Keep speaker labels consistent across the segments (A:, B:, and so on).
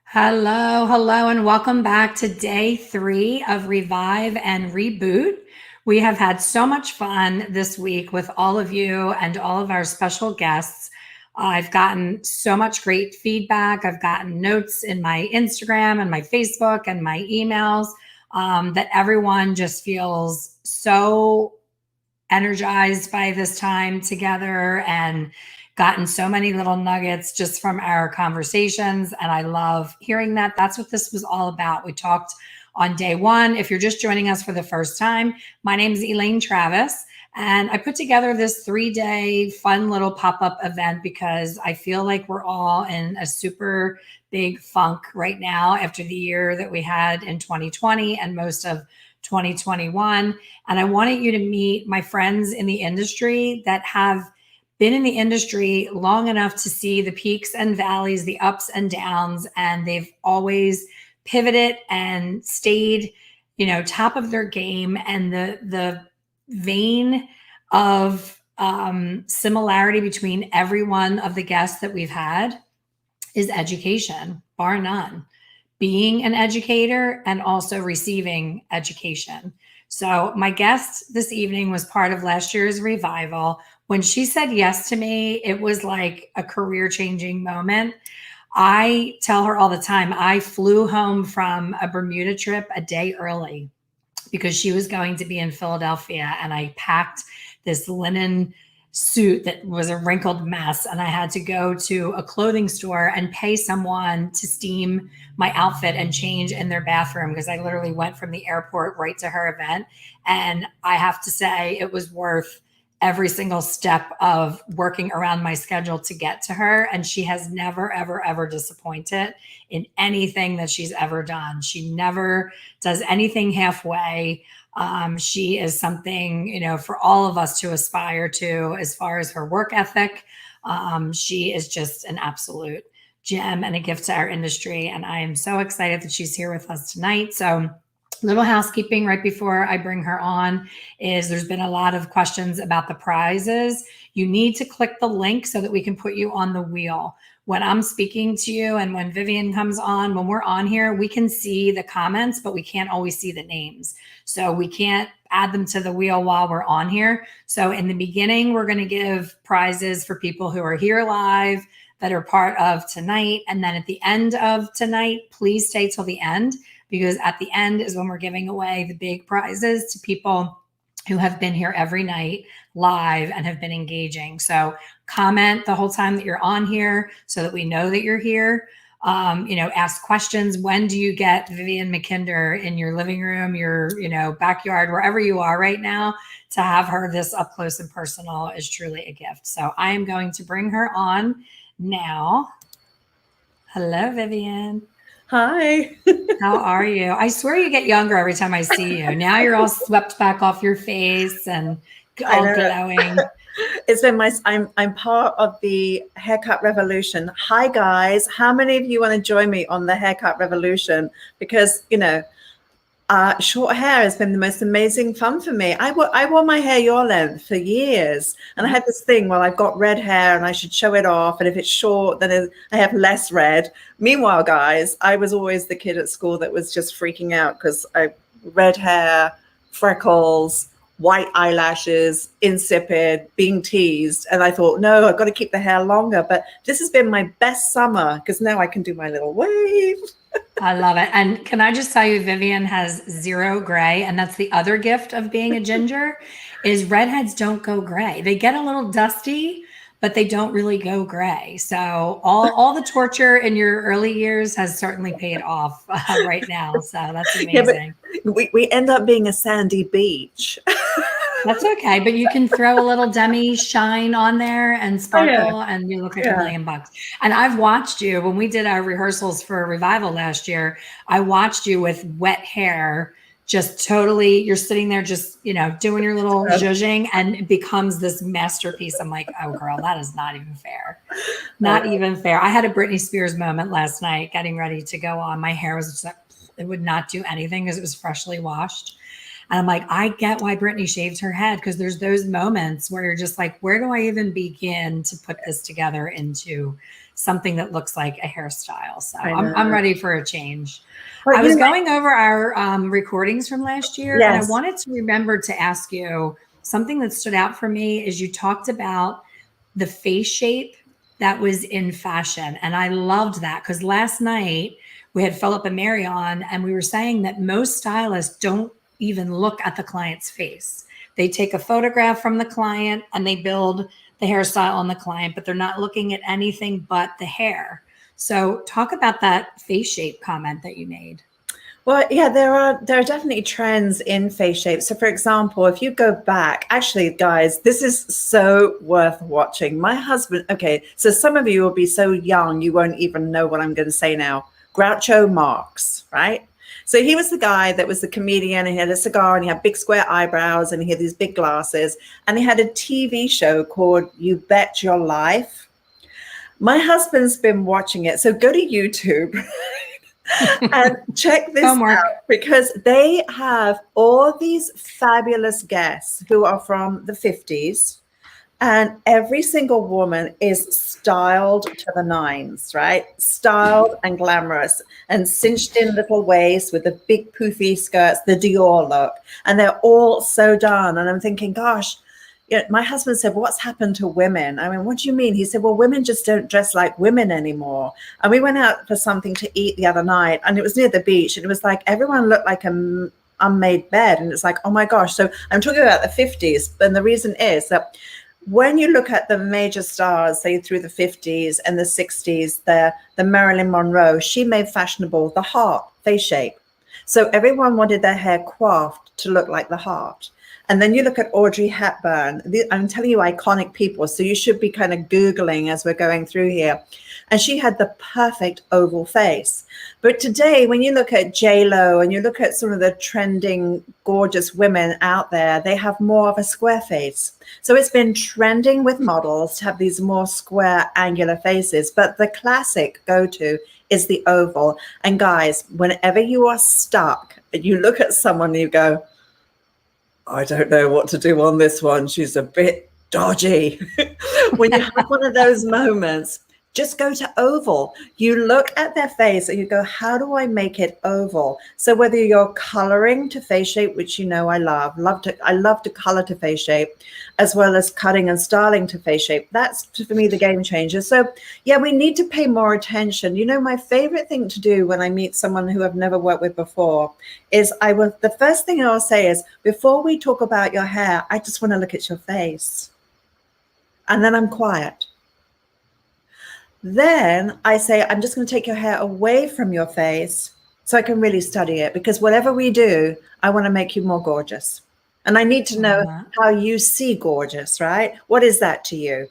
A: Hello, and welcome back to day 3 of Revive and Reboot. We have had so much fun this week with all of you and all of our special guests. I've gotten so much great feedback. I've gotten notes in my Instagram and my Facebook and my emails that everyone just feels so energized by this time together and gotten so many little nuggets just from our conversations. And I love hearing that. That's what this was all about. We talked on day 1. If you're just joining us for the first time, my name is Elaine Travis. And I put together this 3-day fun little pop up event because I feel like we're all in a super big funk right now after the year that we had in 2020 and most of 2021. And I wanted you to meet my friends in the industry that have been in the industry long enough to see the peaks and valleys, the ups and downs, and they've always pivoted and stayed, top of their game. And the vein of similarity between every one of the guests that we've had is education, bar none. Being an educator and also receiving education. So, my guest this evening was part of last year's revival. When she said yes to me, it was like a career changing moment. I tell her all the time, I flew home from a Bermuda trip a day early because she was going to be in Philadelphia, and I packed this linen suit that was a wrinkled mess, and I had to go to a clothing store and pay someone to steam my outfit and change in their bathroom because I literally went from the airport right to her event. And I have to say it was worth every single step of working around my schedule to get to her. And she has never, ever, ever disappointed in anything that she's ever done. She never does anything halfway. She is something, for all of us to aspire to as far as her work ethic. She is just an absolute gem and a gift to our industry. And I am so excited that she's here with us tonight. So, little housekeeping right before I bring her on is there's been a lot of questions about the prizes. You need to click the link so that we can put you on the wheel. When I'm speaking to you and when Vivienne comes on, when we're on here, we can see the comments, but we can't always see the names. So we can't add them to the wheel while we're on here. So in the beginning, we're going to give prizes for people who are here live that are part of tonight. And then at the end of tonight, please stay till the end, because at the end is when we're giving away the big prizes to people who have been here every night live and have been engaging. So comment the whole time that you're on here so that we know that you're here. Ask questions. When do you get Vivienne MacKinder in your living room, your, backyard, wherever you are right now? To have her this up close and personal is truly a gift. So I am going to bring her on now. Hello, Vivienne.
B: Hi.
A: How are you? I swear you get younger every time I see you. Now you're all swept back off your face and all glowing.
B: It's been I'm part of the haircut revolution. Hi guys, how many of you want to join me on the haircut revolution? Because short hair has been the most amazing fun for me. I wore my hair your length for years, and I had this thing, well, I've got red hair and I should show it off, and if it's short, then I have less red. Meanwhile, guys, I was always the kid at school that was just freaking out because I red hair, freckles, white eyelashes, insipid, being teased. And I thought, no, I've got to keep the hair longer. But this has been my best summer because now I can do my little wave.
A: I love it. And can I just tell you, Vivienne has 0 gray. And that's the other gift of being a ginger is redheads don't go gray. They get a little dusty, but they don't really go gray. So all the torture in your early years has certainly paid off right now. So that's amazing.
B: Yeah, but we end up being a sandy beach.
A: That's okay, but you can throw a little demi shine on there and sparkle, and you look like $1,000,000. And I've watched you when we did our rehearsals for Revival last year. I watched you with wet hair, just totally. You're sitting there, just doing your little zhuzhing, and it becomes this masterpiece. I'm like, oh, girl, that is not even fair. Not even fair. I had a Britney Spears moment last night, getting ready to go on. My hair was just, it would not do anything because it was freshly washed. And I'm like, I get why Brittany shaved her head, because there's those moments where you're just like, where do I even begin to put this together into something that looks like a hairstyle? So
B: I
A: I'm
B: know.
A: ready for a change.
B: Well,
A: I was going over our recordings from last year, and I
B: yes.
A: wanted to remember to ask you something that stood out for me is you talked about the face shape that was in fashion. And I loved that, because last night we had Philip and Mary on, and we were saying that most stylists don't even look at the client's face. They take a photograph from the client and they build the hairstyle on the client, but they're not looking at anything but the hair. So talk about that face shape comment that you made.
B: Well, yeah, there are definitely trends in face shape. So, for example, if you go back, actually, guys, this is so worth watching. My husband, okay, so some of you will be so young you won't even know what I'm going to say now. Groucho Marx, right? So he was the guy that was the comedian, and he had a cigar, and he had big square eyebrows, and he had these big glasses, and he had a TV show called You Bet Your Life. My husband's been watching it, so go to YouTube. And check this
A: Homework.
B: out, because they have all these fabulous guests who are from the 50s, and every single woman is styled to the nines, right? Styled and glamorous and cinched in little waist with the big poofy skirts, the Dior look. And they're all so done. And I'm thinking, gosh, you know, my husband said, what's happened to women? I mean, what do you mean? He said, well, women just don't dress like women anymore. And we went out for something to eat the other night, and it was near the beach, and it was like everyone looked like an unmade bed. And it's like, oh my gosh. So I'm talking about the 50s. And the reason is that when you look at the major stars, say through the 50s and the 60s, the Marilyn Monroe, she made fashionable the heart face shape. So everyone wanted their hair coiffed to look like the heart. And then you look at Audrey Hepburn. I'm telling you, iconic people. So you should be kind of Googling as we're going through here. And she had the perfect oval face. But today, when you look at J-Lo and you look at some of the trending, gorgeous women out there, they have more of a square face. So it's been trending with models to have these more square, angular faces. But the classic go-to is the oval. And guys, whenever you are stuck and you look at someone and you go, I don't know what to do on this one, she's a bit dodgy. When you have one of those moments, just go to oval. You look at their face and you go, how do I make it oval? So whether you're coloring to face shape, which you know I love to color to face shape, as well as cutting and styling to face shape. That's for me the game changer. So yeah, we need to pay more attention. You know, my favorite thing to do when I meet someone who I've never worked with before is the first thing I'll say is, before we talk about your hair, I just want to look at your face. And then I'm quiet. Then I say, I'm just going to take your hair away from your face so I can really study it, because whatever we do, I want to make you more gorgeous. And I need to know how you see gorgeous, right? What is that to you?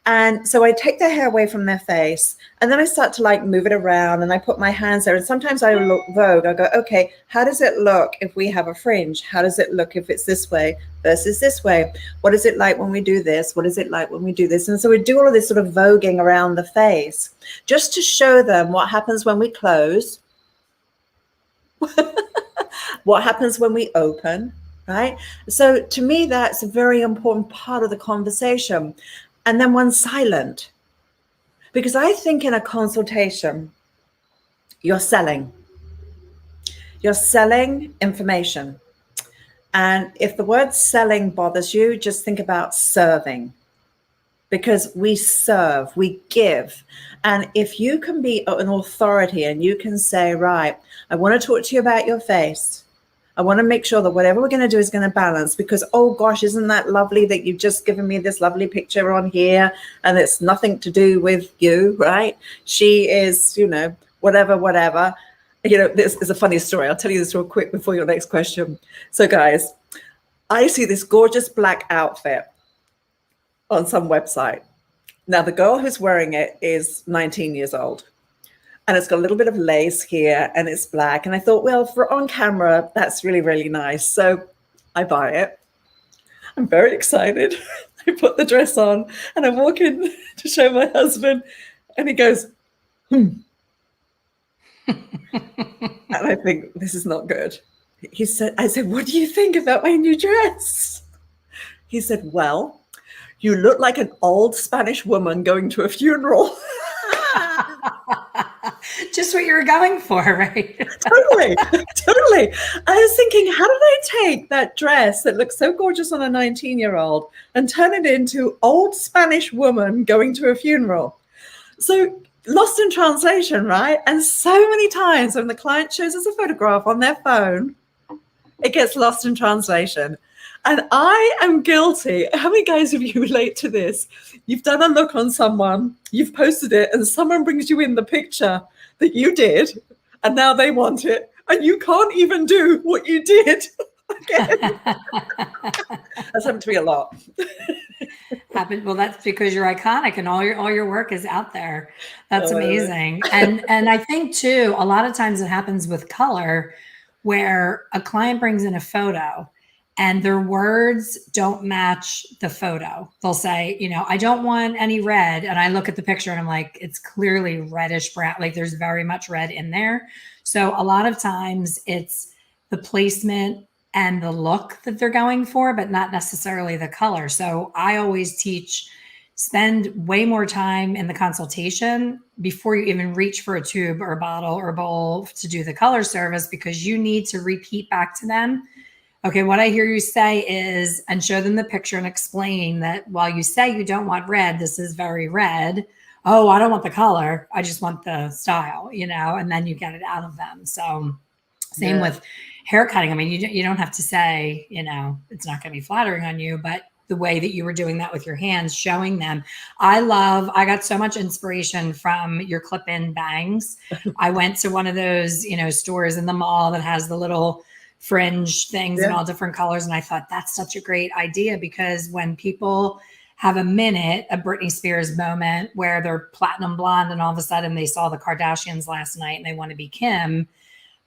B: And so I take their hair away from their face, and then I start to like move it around, and I put my hands there. And sometimes I look Vogue. I go, okay, how does it look if we have a fringe? How does it look if it's this way versus this way? What is it like when we do this? What is it like when we do this? And so we do all of this sort of voguing around the face just to show them what happens when we close, what happens when we open, right? So to me, that's a very important part of the conversation. And then one silent, because I think in a consultation, you're selling information. And if the word selling bothers you, just think about serving, because we serve, we give. And if you can be an authority and you can say, right, I want to talk to you about your face. I want to make sure that whatever we're going to do is going to balance, because, oh gosh, isn't that lovely that you've just given me this lovely picture on here, and it's nothing to do with you, right? She is, you know, whatever. You know, this is a funny story. I'll tell you this real quick before your next question. So guys, I see this gorgeous black outfit on some website. Now, the girl who's wearing it is 19 years old. And it's got a little bit of lace here, and it's black. And I thought, well, for on camera, that's really, really nice. So I buy it. I'm very excited. I put the dress on and I walk in to show my husband, and he goes, And I think, this is not good. I said, what do you think about my new dress? He said, well, you look like an old Spanish woman going to a funeral.
A: Just what you were going for, right?
B: Totally. Totally. I was thinking, how did I take that dress that looks so gorgeous on a 19-year-old and turn it into old Spanish woman going to a funeral? So lost in translation, right? And so many times when the client shows us a photograph on their phone, it gets lost in translation. And I am guilty. How many guys of you relate to this? You've done a look on someone, you've posted it, and someone brings you in the picture that you did, and now they want it, and you can't even do what you did again. That's happened to me a lot.
A: Well, that's because you're iconic and all your work is out there. That's amazing. And I think too, a lot of times it happens with color where a client brings in a photo and their words don't match the photo. They'll say, I don't want any red. And I look at the picture and I'm like, it's clearly reddish brown. Like there's very much red in there. So a lot of times it's the placement and the look that they're going for, but not necessarily the color. So I always teach, spend way more time in the consultation before you even reach for a tube or a bottle or a bowl to do the color service, because you need to repeat back to them. Okay, what I hear you say is, and show them the picture and explain that while you say you don't want red, this is very red. Oh, I don't want the color. I just want the style, and then you get it out of them. So same with hair cutting. I mean, you don't have to say, it's not going to be flattering on you, but the way that you were doing that with your hands, showing them. I got so much inspiration from your clip-in bangs. I went to one of those, stores in the mall that has the little fringe things in all different colors. And I thought that's such a great idea, because when people have a Britney Spears moment where they're platinum blonde and all of a sudden they saw the Kardashians last night and they want to be Kim,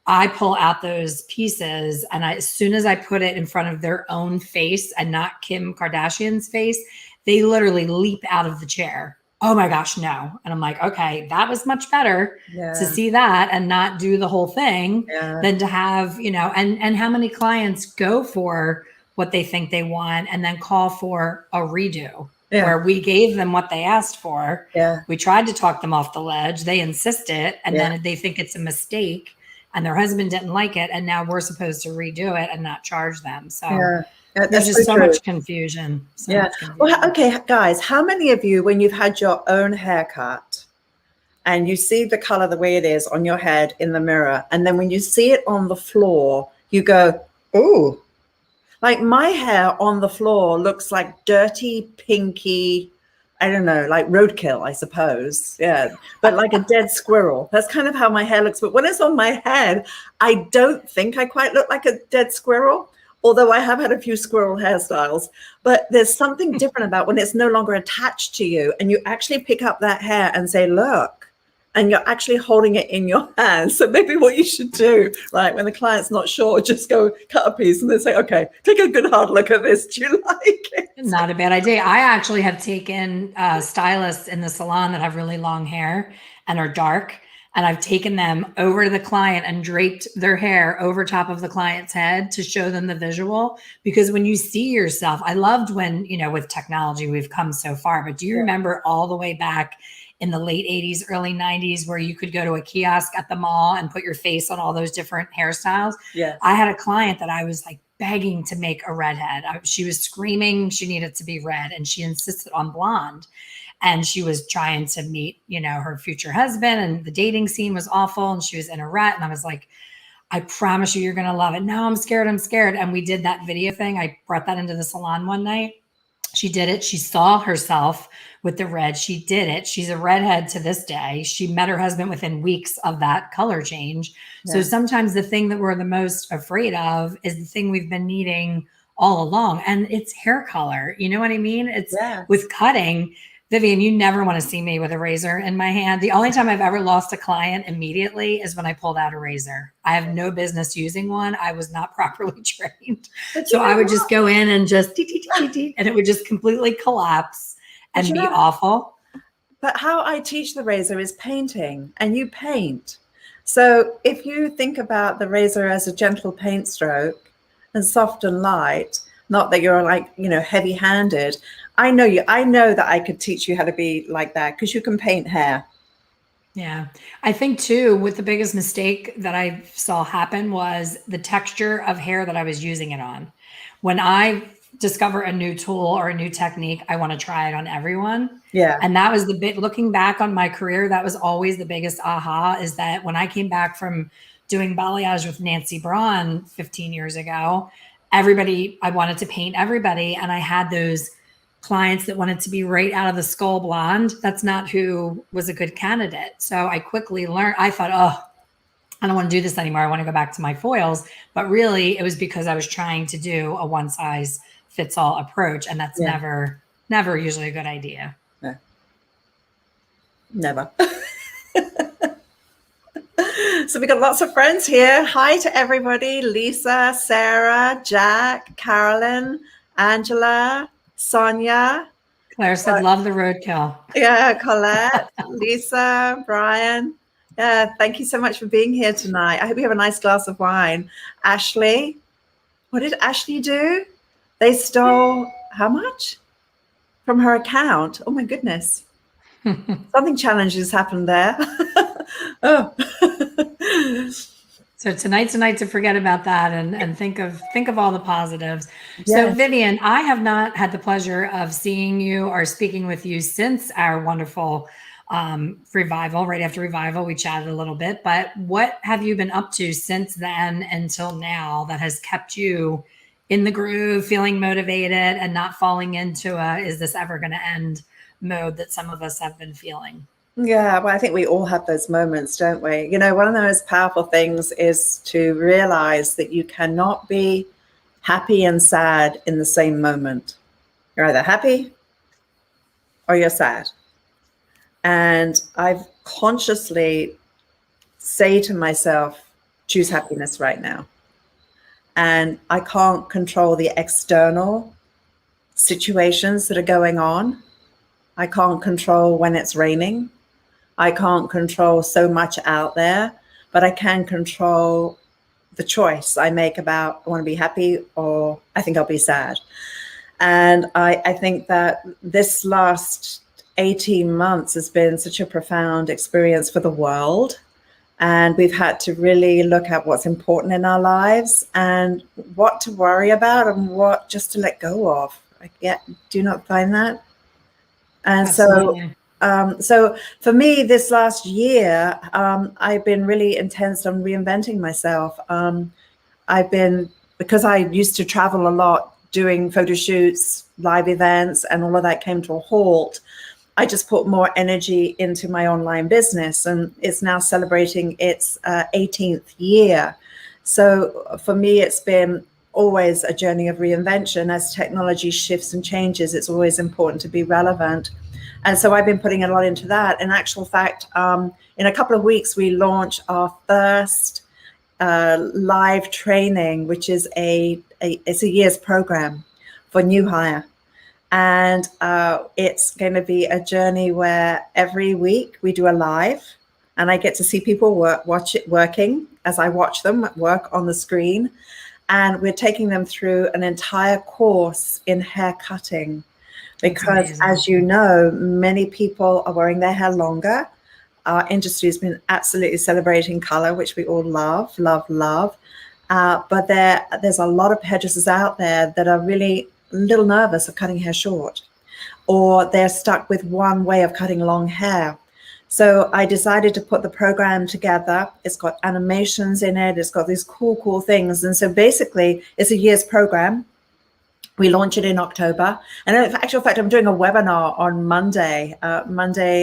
A: I pull out those pieces and as soon as I put it in front of their own face and not Kim Kardashian's face, they literally leap out of the chair. Oh my gosh, no. And I'm like, okay, that was much better to see that and not do the whole thing than to have, and how many clients go for what they think they want and then call for a redo where we gave them what they asked for. We tried to talk them off the ledge. They insist it. And then they think it's a mistake and their husband didn't like it. And now we're supposed to redo it and not charge them. So there's just so much confusion.
B: Well, okay, guys, how many of you, when you've had your own haircut and you see the color the way it is on your head in the mirror, and then when you see it on the floor, you go, ooh, like my hair on the floor looks like dirty, pinky, I don't know, like roadkill, I suppose. Yeah, but like a dead squirrel. That's kind of how my hair looks. But when it's on my head, I don't think I quite look like a dead squirrel. Although I have had a few squirrel hairstyles, but there's something different about when it's no longer attached to you and you actually pick up that hair and say, look, and you're actually holding it in your hands. So maybe what you should do, right, when the client's not sure, just go cut a piece and then say, okay, take a good hard look at this. Do you like it?
A: Not a bad idea. I actually have taken stylists in the salon that have really long hair and are dark. And I've taken them over to the client and draped their hair over top of the client's head to show them the visual. Because when you see yourself, I loved when, with technology, we've come so far. But do you remember all the way back in the late 80s, early 90s, where you could go to a kiosk at the mall and put your face on all those different hairstyles?
B: Yeah.
A: I had a client that I was like begging to make a redhead. She was screaming she needed to be red and she insisted on blonde. And she was trying to meet, her future husband, and the dating scene was awful. And she was in a rut. And I was like, I promise you're going to love it. No, I'm scared. And we did that video thing. I brought that into the salon one night. She did it. She saw herself with the red. She did it. She's a redhead to this day. She met her husband within weeks of that color change. Yeah. So sometimes the thing that we're the most afraid of is the thing we've been needing all along. And it's hair color. You know what I mean? It's with cutting. Vivienne, you never want to see me with a razor in my hand. The only time I've ever lost a client immediately is when I pulled out a razor. I have no business using one. I was not properly trained. So I would just go in and just, and it would just completely collapse and be awful.
B: But how I teach the razor is painting, and you paint. So if you think about the razor as a gentle paint stroke and soft and light, not that you're like, heavy handed. I know that I could teach you how to be like that because you can paint hair.
A: Yeah. I think too, with the biggest mistake that I saw happen was the texture of hair that I was using it on. When I discover a new tool or a new technique, I want to try it on everyone.
B: Yeah.
A: And that was the bit, looking back on my career, that was always the biggest aha, is that when I came back from doing balayage with Nancy Braun 15 years ago, I wanted to paint everybody. And I had those clients that wanted to be right out of the skull blonde. That's not who was a good candidate. So I quickly learned, I thought, oh, I don't want to do this anymore. I want to go back to my foils. But really, it was because I was trying to do a one size fits all approach. And that's never usually a good idea.
B: No. Never. So we got lots of friends here. Hi to everybody. Lisa, Sarah, Jack, Carolyn, Angela, Sonia.
A: Claire said, love the roadkill.
B: Yeah, Colette, Lisa, Brian. Yeah, thank you so much for being here tonight. I hope you have a nice glass of wine. Ashley, what did Ashley do? They stole how much from her account? Oh my goodness. Something challenges happened there. Oh.
A: So tonight's a night to forget about that and think of all the positives.
B: Yes.
A: So Vivienne, I have not had the pleasure of seeing you or speaking with you since our wonderful revival. Right after revival, we chatted a little bit, but what have you been up to since then until now that has kept you in the groove, feeling motivated and not falling into is this ever going to end mode that some of us have been feeling?
B: Yeah, well, I think we all have those moments, don't we? One of the most powerful things is to realize that you cannot be happy and sad in the same moment. You're either happy or you're sad. And I've consciously say to myself, choose happiness right now. And I can't control the external situations that are going on. I can't control when it's raining. I can't control so much out there, but I can control the choice I make about I want to be happy or I think I'll be sad. And I think that this last 18 months has been such a profound experience for the world. And we've had to really look at what's important in our lives and what to worry about and what just to let go of. Do you not find that? And
A: Absolutely.
B: so for me, this last year, I've been really intense on reinventing myself. Because I used to travel a lot doing photo shoots, live events, and all of that came to a halt. I just put more energy into my online business, and it's now celebrating its 18th year. So for me, it's been always a journey of reinvention. As technology shifts and changes, it's always important to be relevant. And so I've been putting a lot into that. In actual fact, in a couple of weeks, we launch our first live training, which is it's a year's program for new hire. And it's going to be a journey where every week we do a live, and I get to see people working as I watch them work on the screen. And we're taking them through an entire course in hair cutting. Because as you know, many people are wearing their hair longer. Our industry has been absolutely celebrating color, which we all love, love, love. But there's a lot of hairdressers out there that are really a little nervous of cutting hair short, or they're stuck with one way of cutting long hair. So I decided to put the program together. It's got animations in it. It's got these cool things. And so basically, it's a year's program. We launch it in October. And in actual fact, I'm doing a webinar on Monday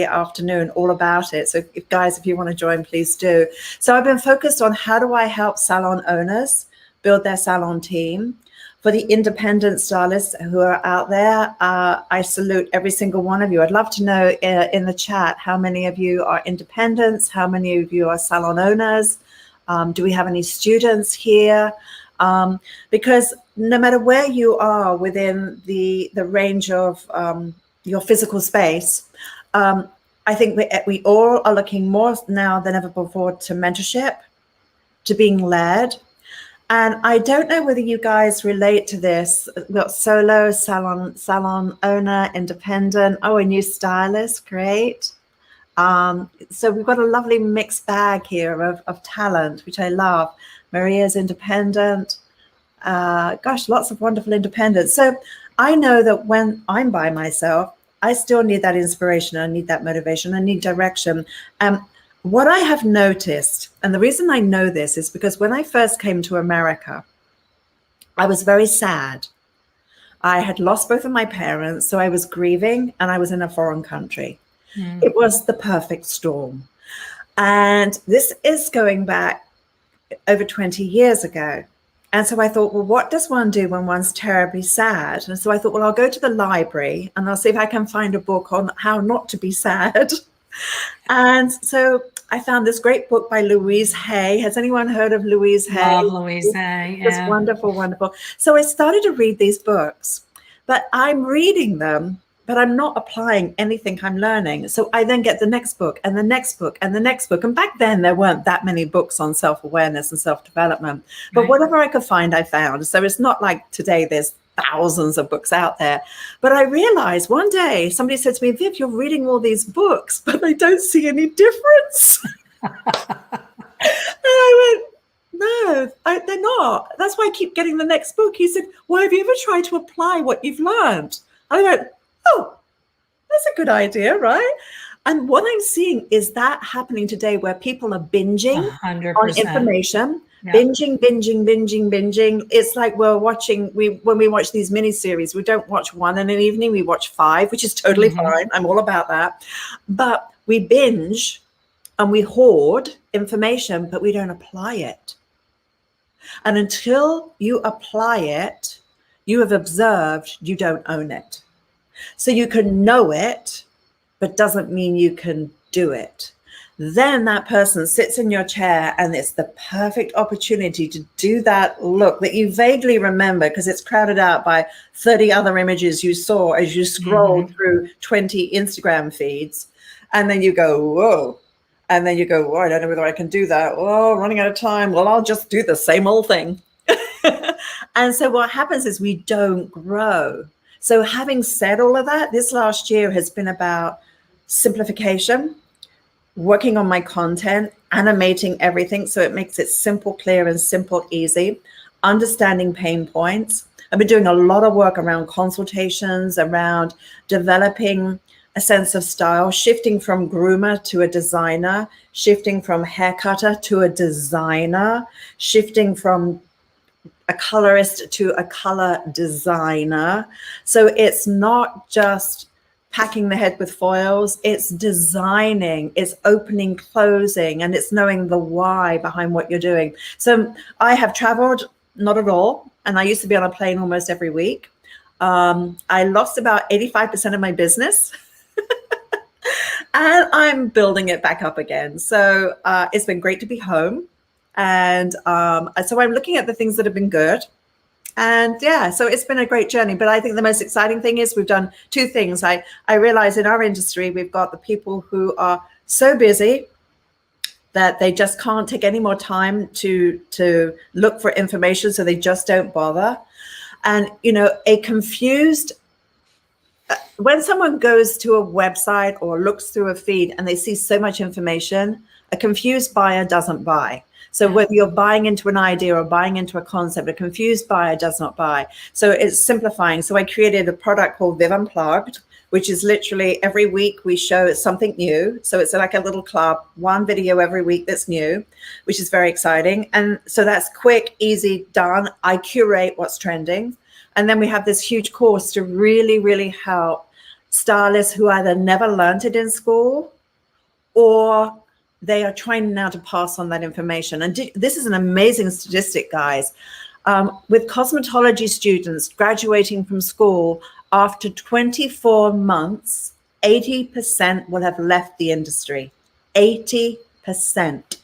B: afternoon, all about it. So if you want to join, please do. So I've been focused on how do I help salon owners build their salon team. For the independent stylists who are out there, I salute every single one of you. I'd love to know in the chat how many of you are independents, how many of you are salon owners. Do we have any students here? Because no matter where you are within the range of your physical space, I I think we all are looking more now than ever before to mentorship, to being led. And I don't know whether you guys relate to this. We've got solo, salon owner, independent. Oh, a new stylist, great. So we've got a lovely mixed bag here of talent, which I love. Maria's independent. Gosh, lots of wonderful independents. So I know that when I'm by myself, I still need that inspiration. I need that motivation. I need direction. What I have noticed, and the reason I know this is because when I first came to America, I was very sad. I had lost both of my parents, so I was grieving, and I was in a foreign country. It was the perfect storm. And this is going back over 20 years ago. And so I thought, well, what does one do when one's terribly sad? And so I thought, well, I'll go to the library and I'll see if I can find a book on how not to be sad. And so I found this great book by Louise Hay. Has anyone heard of Louise Hay?
A: Love Louise Hay.
B: It's wonderful, wonderful. So I started to read these books, but I'm reading them, but I'm not applying anything I'm learning. So I then get the next book and the next book and the next book. And back then there weren't that many books on self-awareness and self-development, but whatever I could find, I found. So it's not like today there's thousands of books out there. But I realized one day somebody said to me, Viv, you're reading all these books, but I don't see any difference. And I went, no, they're not. That's why I keep getting the next book. He said, well, have you ever tried to apply what you've learned? I went, oh, that's a good idea, right? And what I'm seeing is that happening today where people are binging
A: 100%.
B: on information.
A: Yeah.
B: Binging. It's like when we watch these miniseries, we don't watch one in an evening, we watch 5, which is totally fine. I'm all about that. But we binge and we hoard information, but we don't apply it. And until you apply it, you have observed, you don't own it. So you can know it, but doesn't mean you can do it. Then that person sits in your chair and it's the perfect opportunity to do that look that you vaguely remember because it's crowded out by 30 other images you saw as you scroll through 20 Instagram feeds. And then you go, whoa. And then you go, well, I don't know whether I can do that. Oh, running out of time. Well, I'll just do the same old thing. And so what happens is we don't grow. So having said all of that, this last year has been about simplification, working on my content, animating everything so it makes it simple, clear, and simple, easy, understanding pain points. I've been doing a lot of work around consultations, around developing a sense of style, shifting from groomer to a designer, shifting from hair cutter to a designer, shifting from a colorist to a color designer. So it's not just packing the head with foils, it's designing, it's opening, closing, and it's knowing the why behind what you're doing. So I have traveled, not at all, and I used to be on a plane almost every week. I lost about 85% of my business. And I'm building it back up again. So it's been great to be home. And so I'm looking at the things that have been good. And yeah, so it's been a great journey. But I think the most exciting thing is we've done 2 things. I realize in our industry, we've got the people who are so busy that they just can't take any more time to look for information. So they just don't bother. And, you know, when someone goes to a website or looks through a feed and they see so much information, a confused buyer doesn't buy. So whether you're buying into an idea or buying into a concept, a confused buyer does not buy. So it's simplifying. So I created a product called Viv Unplugged, which is literally every week we show something new. So it's like a little club, 1 video every week that's new, which is very exciting. And so that's quick, easy, done. I curate what's trending. And then we have this huge course to really, really help stylists who either never learned it in school or they are trying now to pass on that information. And this is an amazing statistic, guys. With cosmetology students graduating from school, after 24 months, 80% will have left the industry. 80%.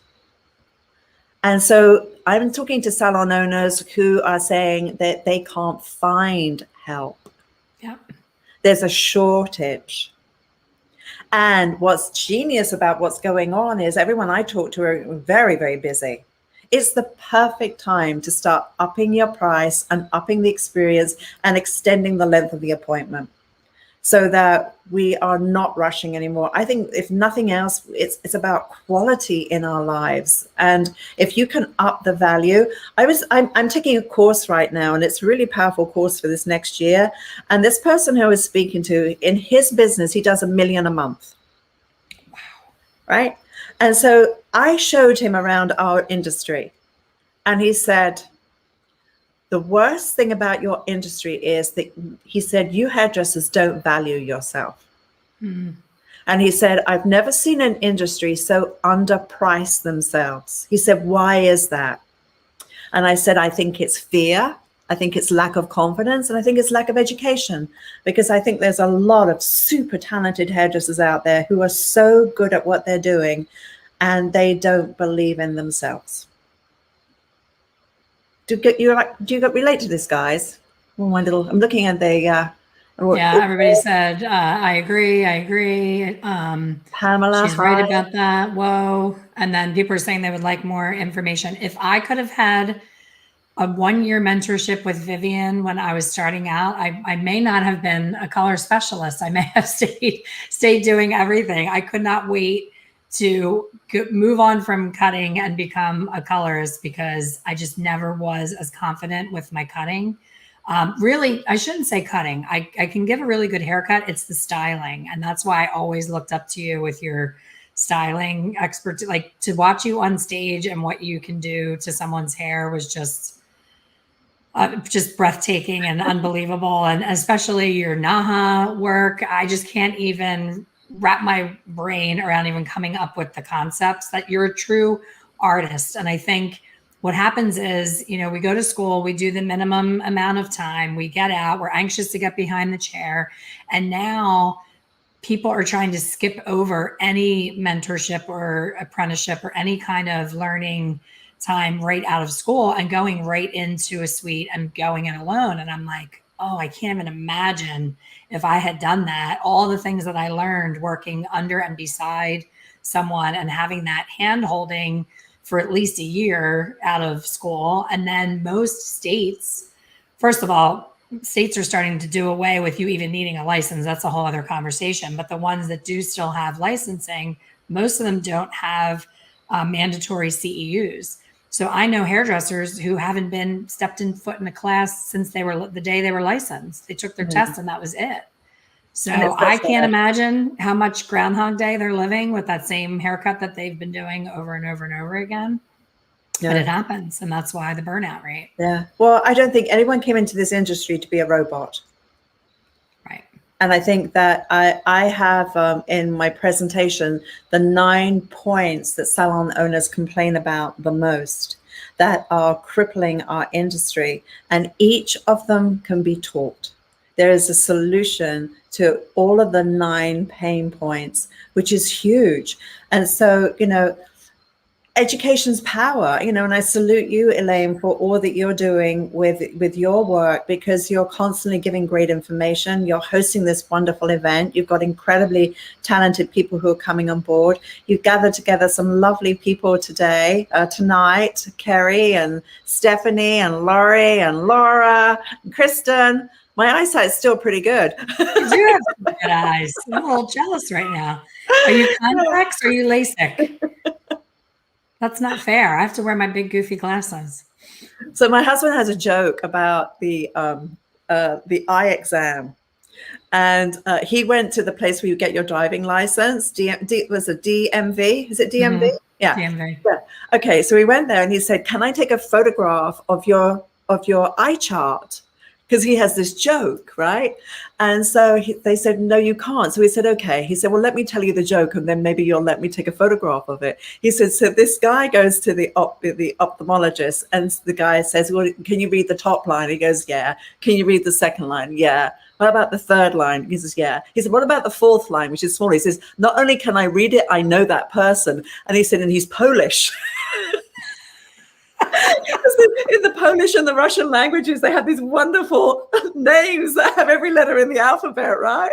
B: And so I'm talking to salon owners who are saying that they can't find help.
A: Yep.
B: There's a shortage. And what's genius about what's going on is everyone I talk to are very, very busy. It's the perfect time to start upping your price and upping the experience and extending the length of the appointment so that we are not rushing anymore. I think if nothing else, it's about quality in our lives. And if you can up the value, I'm taking a course right now, and it's a really powerful course for this next year. And this person who I was speaking to, in his business, he does $1 million a month.
A: Wow.
B: Right? And so I showed him around our industry, and he said, the worst thing about your industry is that, he said, you hairdressers don't value yourself.
A: Mm-hmm.
B: And he said, I've never seen an industry so underprice themselves. He said, why is that? And I said, I think it's fear. I think it's lack of confidence. And I think it's lack of education, because I think there's a lot of super talented hairdressers out there who are so good at what they're doing, and they don't believe in themselves. Do you relate to this, guys? Oh, I'm looking at the
A: yeah, everybody said I agree.
B: Pamela,
A: she's right about that. Whoa. And then people are saying they would like more information. If I could have had a 1-year mentorship with Vivienne when I was starting out, I may not have been a color specialist. I may have stayed doing everything. I could not wait to move on from cutting and become a colorist, because I just never was as confident with my cutting. Really, I shouldn't say cutting. I can give a really good haircut. It's the styling. And that's why I always looked up to you with your styling expert. Like, to watch you on stage and what you can do to someone's hair was just breathtaking and unbelievable. And especially your Naha work, I just can't even wrap my brain around even coming up with the concepts. That you're a true artist. And I think what happens is, we go to school, we do the minimum amount of time, we get out, we're anxious to get behind the chair. And now people are trying to skip over any mentorship or apprenticeship or any kind of learning time right out of school and going right into a suite and going in alone. And I'm like, oh, I can't even imagine if I had done that, all the things that I learned working under and beside someone and having that hand holding for at least a year out of school. And then most states, first of all, states are starting to do away with you even needing a license. That's a whole other conversation. But the ones that do still have licensing, most of them don't have mandatory CEUs. So I know hairdressers who haven't stepped in foot in a class since the day they were licensed. They took their test and that was it. So I can't imagine how much Groundhog Day they're living with that same haircut that they've been doing over and over and over again. Yeah. But it happens. And that's why the burnout rate.
B: Yeah. Well, I don't think anyone came into this industry to be a robot.
A: Right.
B: And I think that I have in my presentation the 9 points that salon owners complain about the most that are crippling our industry. And each of them can be taught. There is a solution to all of the 9 pain points, which is huge. And so, education's power, and I salute you, Elaine, for all that you're doing with your work, because you're constantly giving great information. You're hosting this wonderful event. You've got incredibly talented people who are coming on board. You've gathered together some lovely people tonight, Kerry and Stephanie and Laurie and Laura and Kristen. My eyesight's still pretty good.
A: You do have good eyes. I'm a little jealous right now. Are you contacts or are you LASIK? That's not fair. I have to wear my big goofy glasses.
B: So my husband has a joke about the eye exam, and he went to the place where you get your driving license. Was it DMV? Is it DMV?
A: Mm-hmm.
B: Yeah.
A: DMV.
B: Yeah. Okay. So he went there and he said, "Can I take a photograph of your eye chart?" Because he has this joke, right? And so they said, "No, you can't." So he said, "Okay." He said, "Well, let me tell you the joke, and then maybe you'll let me take a photograph of it." He said, so this guy goes to the ophthalmologist, and the guy says, "Well, can you read the top line?" He goes, "Yeah." "Can you read the second line?" "Yeah." "What about the third line?" He says, "Yeah." He said, "What about the fourth line, which is small?" He says, "Not only can I read it, I know that person." And he said, "And he's Polish." in the Polish and the Russian languages, they have these wonderful names that have every letter in the alphabet, right?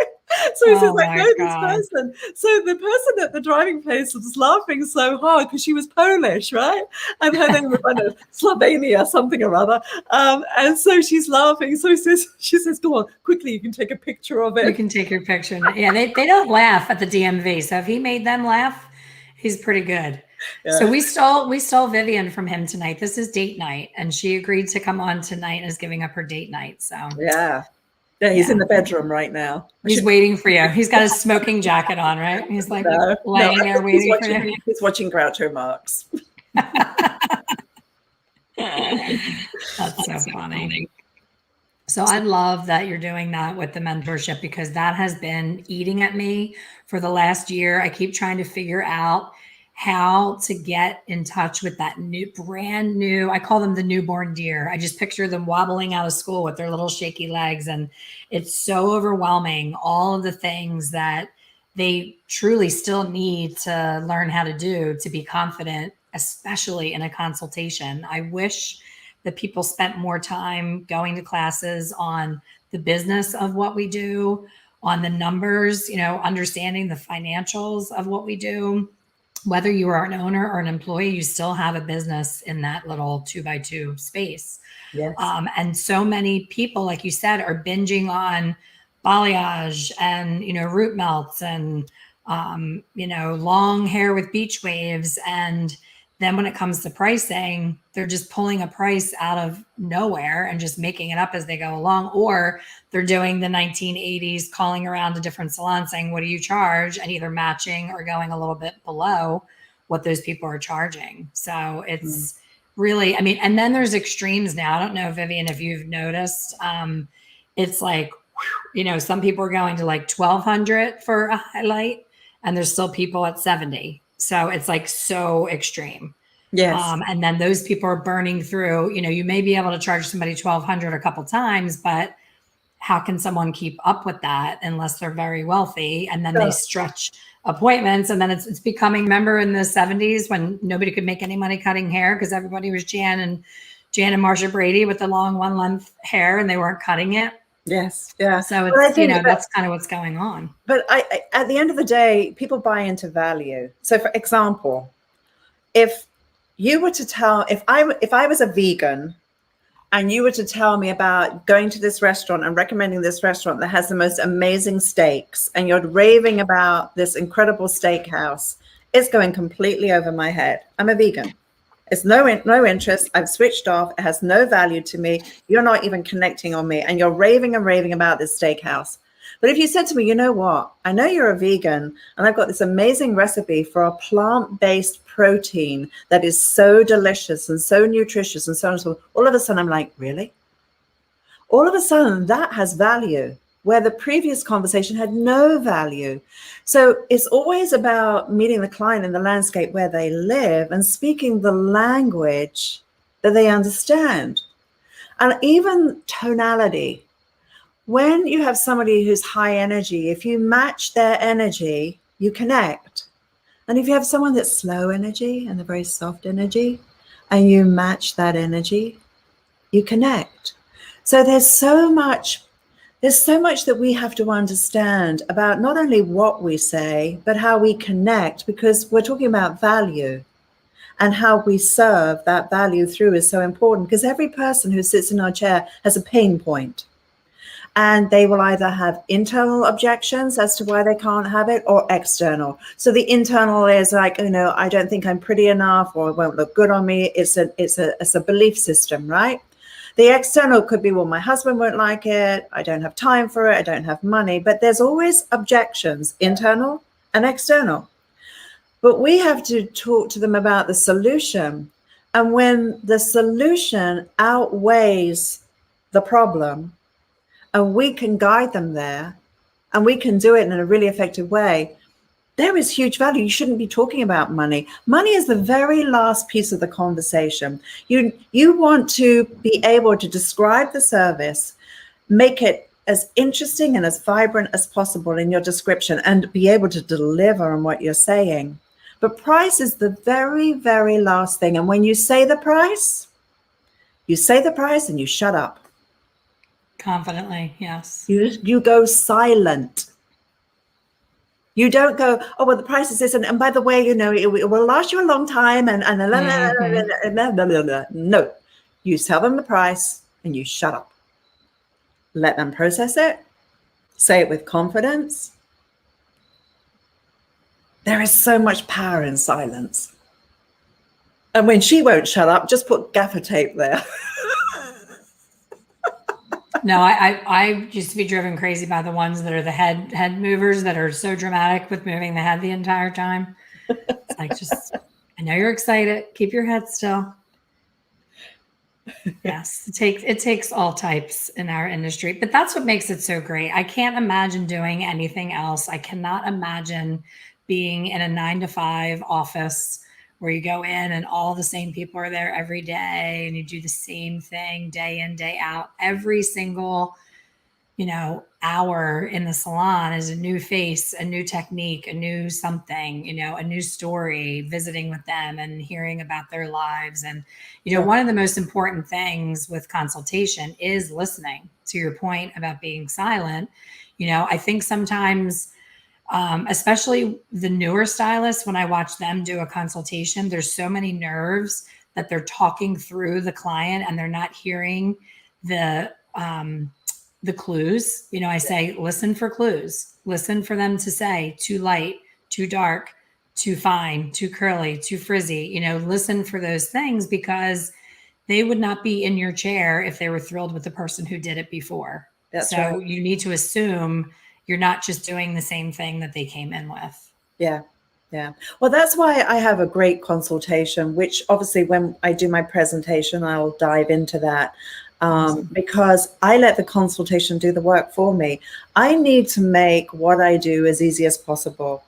B: So he says,
A: Oh
B: I
A: my
B: know this
A: God.
B: person. So the person at the driving place was laughing so hard because she was Polish, right? And her name was, I don't know, Slovenia, something or other. And so she's laughing. So she says, go on, quickly, you can take a picture of
A: You
B: it.
A: can take your picture. Yeah, they don't laugh at the DMV. So if he made them laugh, he's pretty good.
B: Yeah.
A: So we stole Vivienne from him tonight. This is date night, and she agreed to come on tonight and is giving up her date night. So
B: Yeah, he's in the bedroom right now.
A: He's waiting for you. He's got his smoking jacket on, right? He's like laying there waiting for you.
B: He's watching Groucho Marx.
A: That's so funny. So I love that you're doing that with the mentorship, because that has been eating at me for the last year. I keep trying to figure out how to get in touch with that brand new, I call them the newborn deer. I just picture them wobbling out of school with their little shaky legs. And it's so overwhelming, all of the things that they truly still need to learn how to do to be confident, especially in a consultation. I wish that people spent more time going to classes on the business of what we do, on the numbers, understanding the financials of what we do. Whether you are an owner or an employee, you still have a business in that little 2x2 space.
B: Yes.
A: And so many people, like you said, are binging on balayage and, root melts and, long hair with beach waves. And then when it comes to pricing, they're just pulling a price out of nowhere and just making it up as they go along. Or they're doing the 1980s, calling around to different salons saying, what do you charge? And either matching or going a little bit below what those people are charging. So it's really, and then there's extremes now. I don't know, Vivienne, if you've noticed, it's like, some people are going to like 1,200 for a highlight, and there's still people at 70. So it's like so extreme.
B: Yes.
A: And then those people are burning through, you may be able to charge somebody 1,200 a couple times, but how can someone keep up with that unless they're very wealthy? And then they stretch appointments, and then it's becoming, remember in the 70s when nobody could make any money cutting hair because everybody was Jan and Marsha Brady with the long one length hair and they weren't cutting it.
B: Yes. Yeah.
A: So it's, that's kind of what's going on.
B: But at the end of the day, people buy into value. So for example, if you were to tell, if I was a vegan and you were to tell me about going to this restaurant and recommending this restaurant that has the most amazing steaks, and you're raving about this incredible steakhouse, it's going completely over my head. I'm a vegan. It's no interest. I've switched off. It has no value to me. You're not even connecting on me. And you're raving and raving about this steakhouse. But if you said to me, you know what? I know you're a vegan and I've got this amazing recipe for a plant-based protein that is so delicious and so nutritious and so on and so on. All of a sudden, I'm like, really? All of a sudden, that has value, where the previous conversation had no value. So it's always about meeting the client in the landscape where they live and speaking the language that they understand. And even tonality. When you have somebody who's high energy, if you match their energy, you connect. And if you have someone that's slow energy and a very soft energy, and you match that energy, you connect. So there's so much that we have to understand about not only what we say, but how we connect, because we're talking about value, and how we serve that value through is so important, because every person who sits in our chair has a pain point. And they will either have internal objections as to why they can't have it, or external. So the internal is like, I don't think I'm pretty enough, or it won't look good on me. It's a belief system, right? The external could be, well, my husband won't like it. I don't have time for it. I don't have money. But there's always objections, internal and external. But we have to talk to them about the solution. And when the solution outweighs the problem, and we can guide them there, and we can do it in a really effective way, there is huge value. You shouldn't be talking about money. Money is the very last piece of the conversation. You want to be able to describe the service, make it as interesting and as vibrant as possible in your description, and be able to deliver on what you're saying. But price is the very, very last thing. And when you say the price, You say the price and you shut up.
A: Confidently, yes.
B: You go silent. You don't go, oh, well, the price is this. And by the way, you know, it will last you a long time. And no, you tell them the price and you shut up. Let them process it. Say it with confidence. There is so much power in silence. And when she won't shut up, just put gaffer tape there.
A: No, I used to be driven crazy by the ones that are the head movers that are so dramatic with moving the head the entire time. It's like, just, I know you're excited. Keep your head still. Yes, it takes all types in our industry, but that's what makes it so great. I can't imagine doing anything else. I cannot imagine being in a 9-to-5 office where you go in and all the same people are there every day and you do the same thing day in, day out. Every single, hour in the salon is a new face, a new technique, a new something, a new story, visiting with them and hearing about their lives. And, one of the most important things with consultation is listening. To your point about being silent, I think sometimes, especially the newer stylists, when I watch them do a consultation, there's so many nerves that they're talking through the client and they're not hearing the clues. I say, listen for clues, listen for them to say too light, too dark, too fine, too curly, too frizzy, listen for those things because they would not be in your chair if they were thrilled with the person who did it before.
B: That's
A: so
B: right.
A: You need to assume you're not just doing the same thing that they came in with.
B: Yeah. Yeah. Well, that's why I have a great consultation, which obviously when I do my presentation, I'll dive into that. Because I let the consultation do the work for me. I need to make what I do as easy as possible.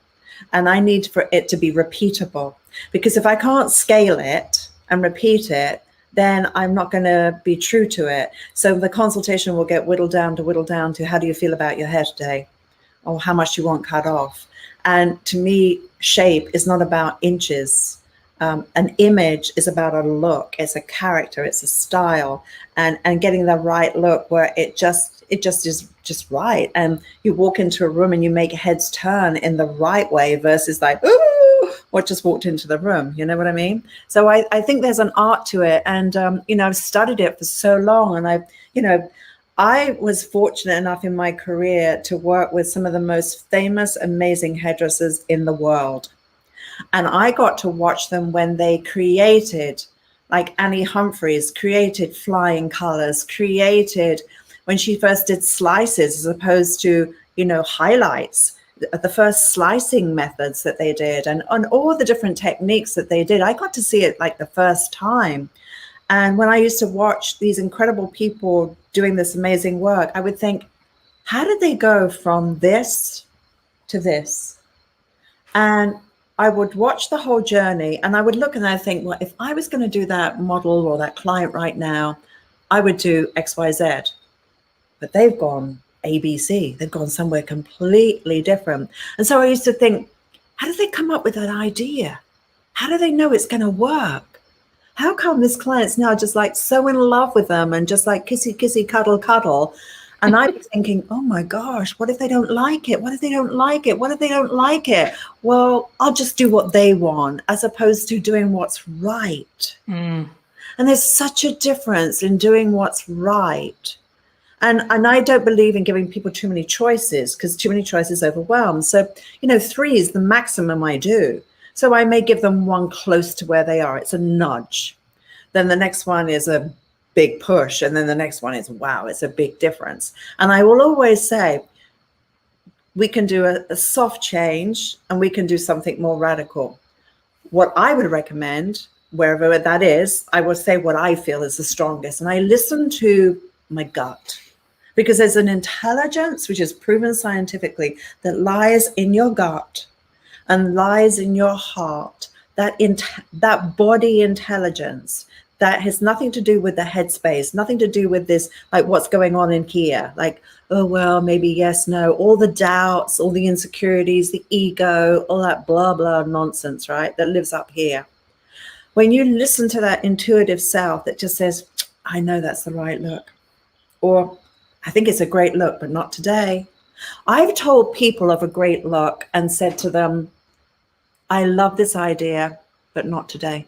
B: And I need for it to be repeatable. Because if I can't scale it and repeat it, then I'm not going to be true to it. So the consultation will get whittled down to how do you feel about your hair today? Or how much you want cut off? And to me, shape is not about inches. An image is about a look. It's a character. It's a style, and getting the right look where it just is just right. And you walk into a room and you make heads turn in the right way versus like, ooh, what just walked into the room? You know what I mean? So I think there's an art to it, and I've studied it for so long, and I was fortunate enough in my career to work with some of the most famous, amazing hairdressers in the world. And I got to watch them when they created, like Annie Humphreys created flying colors, created when she first did slices as opposed to, highlights, the first slicing methods that they did, and on all the different techniques that they did. I got to see it like the first time. And when I used to watch these incredible people doing this amazing work, I would think, how did they go from this to this? And I would watch the whole journey and I would look and I think, well, if I was going to do that model or that client right now, I would do XYZ. But they've gone ABC. They've gone somewhere completely different. And so I used to think, how did they come up with that idea? How do they know it's going to work? How come this client's now just like so in love with them and just like kissy, kissy, cuddle, cuddle? And I was thinking, oh my gosh, what if they don't like it? What if they don't like it? What if they don't like it? Well, I'll just do what they want as opposed to doing what's right. And there's such a difference in doing what's right. And I don't believe in giving people too many choices because too many choices overwhelm. So, 3 is the maximum I do. So I may give them one close to where they are. It's a nudge. Then the next one is a big push. And then the next one is, wow, it's a big difference. And I will always say, we can do a soft change and we can do something more radical. What I would recommend, wherever that is, I will say what I feel is the strongest. And I listen to my gut because there's an intelligence, which is proven scientifically, that lies in your gut and lies in your heart, that body intelligence that has nothing to do with the headspace, nothing to do with this, like what's going on in here, like, oh, well, maybe yes, no, all the doubts, all the insecurities, the ego, all that blah, blah nonsense, right, that lives up here. When you listen to that intuitive self that just says, I know that's the right look. Or I think it's a great look, but not today. I've told people of a great look and said to them, I love this idea, but not today.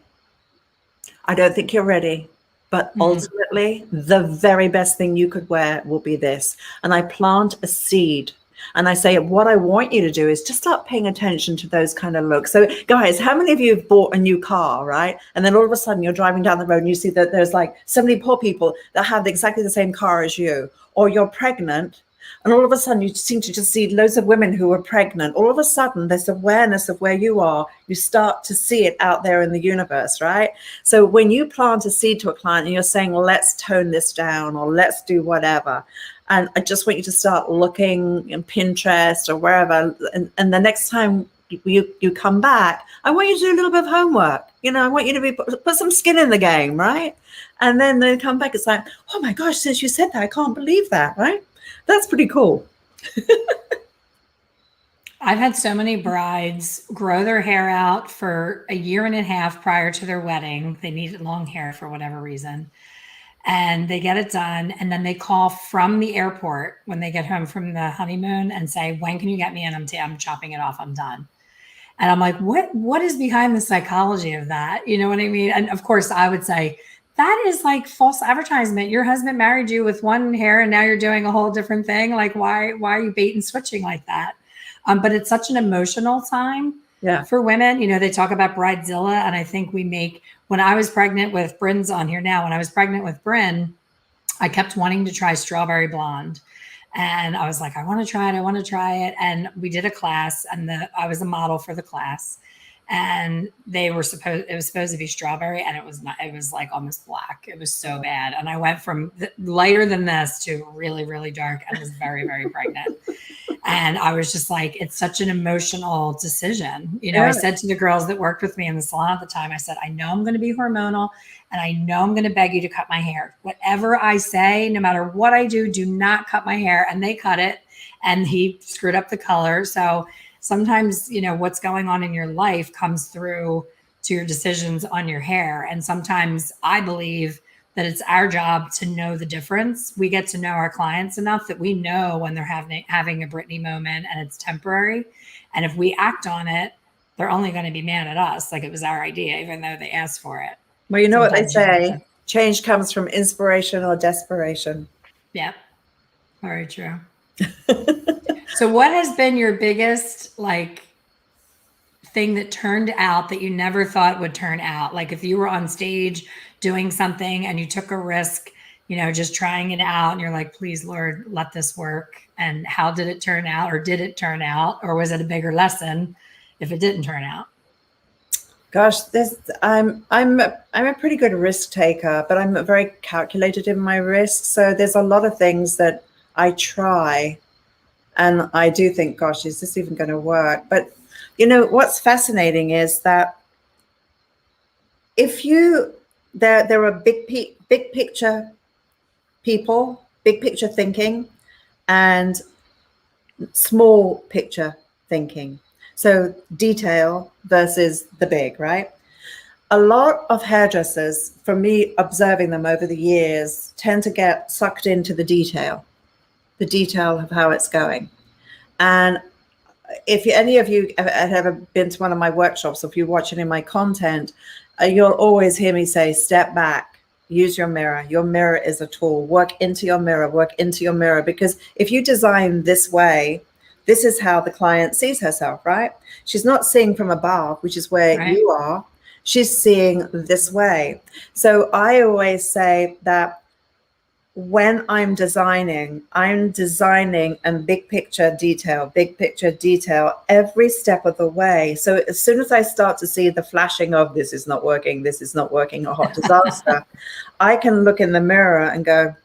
B: I don't think you're ready. But ultimately, the very best thing you could wear will be this. And I plant a seed. And I say, what I want you to do is just start paying attention to those kind of looks. So, guys, how many of you have bought a new car, right? And then all of a sudden you're driving down the road and you see that there's like so many poor people that have exactly the same car as you, or you're pregnant. And all of a sudden you seem to just see loads of women who are pregnant. All of a sudden there's awareness of where you are. You start to see it out there in the universe, right? So when you plant a seed to a client and you're saying, well, let's tone this down or let's do whatever. And I just want you to start looking in Pinterest or wherever. And the next time you come back, I want you to do a little bit of homework. You know, I want you to put some skin in the game, right? And then they come back, it's like, oh my gosh, since you said that, I can't believe that, right? That's pretty cool.
A: I've had so many brides grow their hair out for a year and a half prior to their wedding. They needed long hair for whatever reason. And they get it done. And then they call from the airport when they get home from the honeymoon and say, when can you get me in? I'm chopping it off. I'm done. And I'm like, what is behind the psychology of that? You know what I mean? And of course I would say, that is like false advertisement. Your husband married you with one hair and now you're doing a whole different thing. Like, why are you bait and switching like that? But it's such an emotional time for women. You know, they talk about Bridezilla, and I think when I was pregnant with Bryn's on here now, when I was pregnant with Bryn, I kept wanting to try strawberry blonde. And I was like, I want to try it. And we did a class, and I was a model for the class. And it was supposed to be strawberry, and it was not. It was like almost black. It was so bad. And I went from lighter than this to really, really dark, and was very, very pregnant. And I was just like, it's such an emotional decision. You know, I said to the girls that worked with me in the salon at the time, I said, I know I'm going to be hormonal, and I know I'm going to beg you to cut my hair. Whatever I say, no matter what I do not cut my hair. And they cut it, and he screwed up the color. So sometimes, you know, what's going on in your life comes through to your decisions on your hair. And sometimes I believe that it's our job to know the difference. We get to know our clients enough that we know when they're having a Britney moment and it's temporary. And if we act on it, they're only going to be mad at us. Like it was our idea, even though they asked for it.
B: Well, you know what they say, change comes from inspiration or desperation.
A: Yeah, very true. So what has been your biggest thing that turned out that you never thought would turn out? Like if you were on stage doing something and you took a risk, you know, just trying it out, and you're like, please, Lord, let this work. And how did it turn out? Or did it turn out? Or was it a bigger lesson if it didn't turn out?
B: Gosh, I'm a pretty good risk taker, but I'm very calculated in my risks. So there's a lot of things that I try, and I do think, gosh, is this even going to work? But you know what's fascinating is that if there are big picture people, big picture thinking, and small picture thinking. So detail versus the big, right? A lot of hairdressers, from me observing them over the years, tend to get sucked into the detail of how it's going. And if any of you have ever been to one of my workshops, or if you're watching in my content, you'll always hear me say, step back, use your mirror. Your mirror is a tool. Work into your mirror, because if you design this way, this is how the client sees herself, right? She's not seeing from above, which is where you are. She's seeing this way. So I always say that when I'm designing and big picture detail every step of the way. So as soon as I start to see the flashing of this is not working, a hot disaster, I can look in the mirror and go,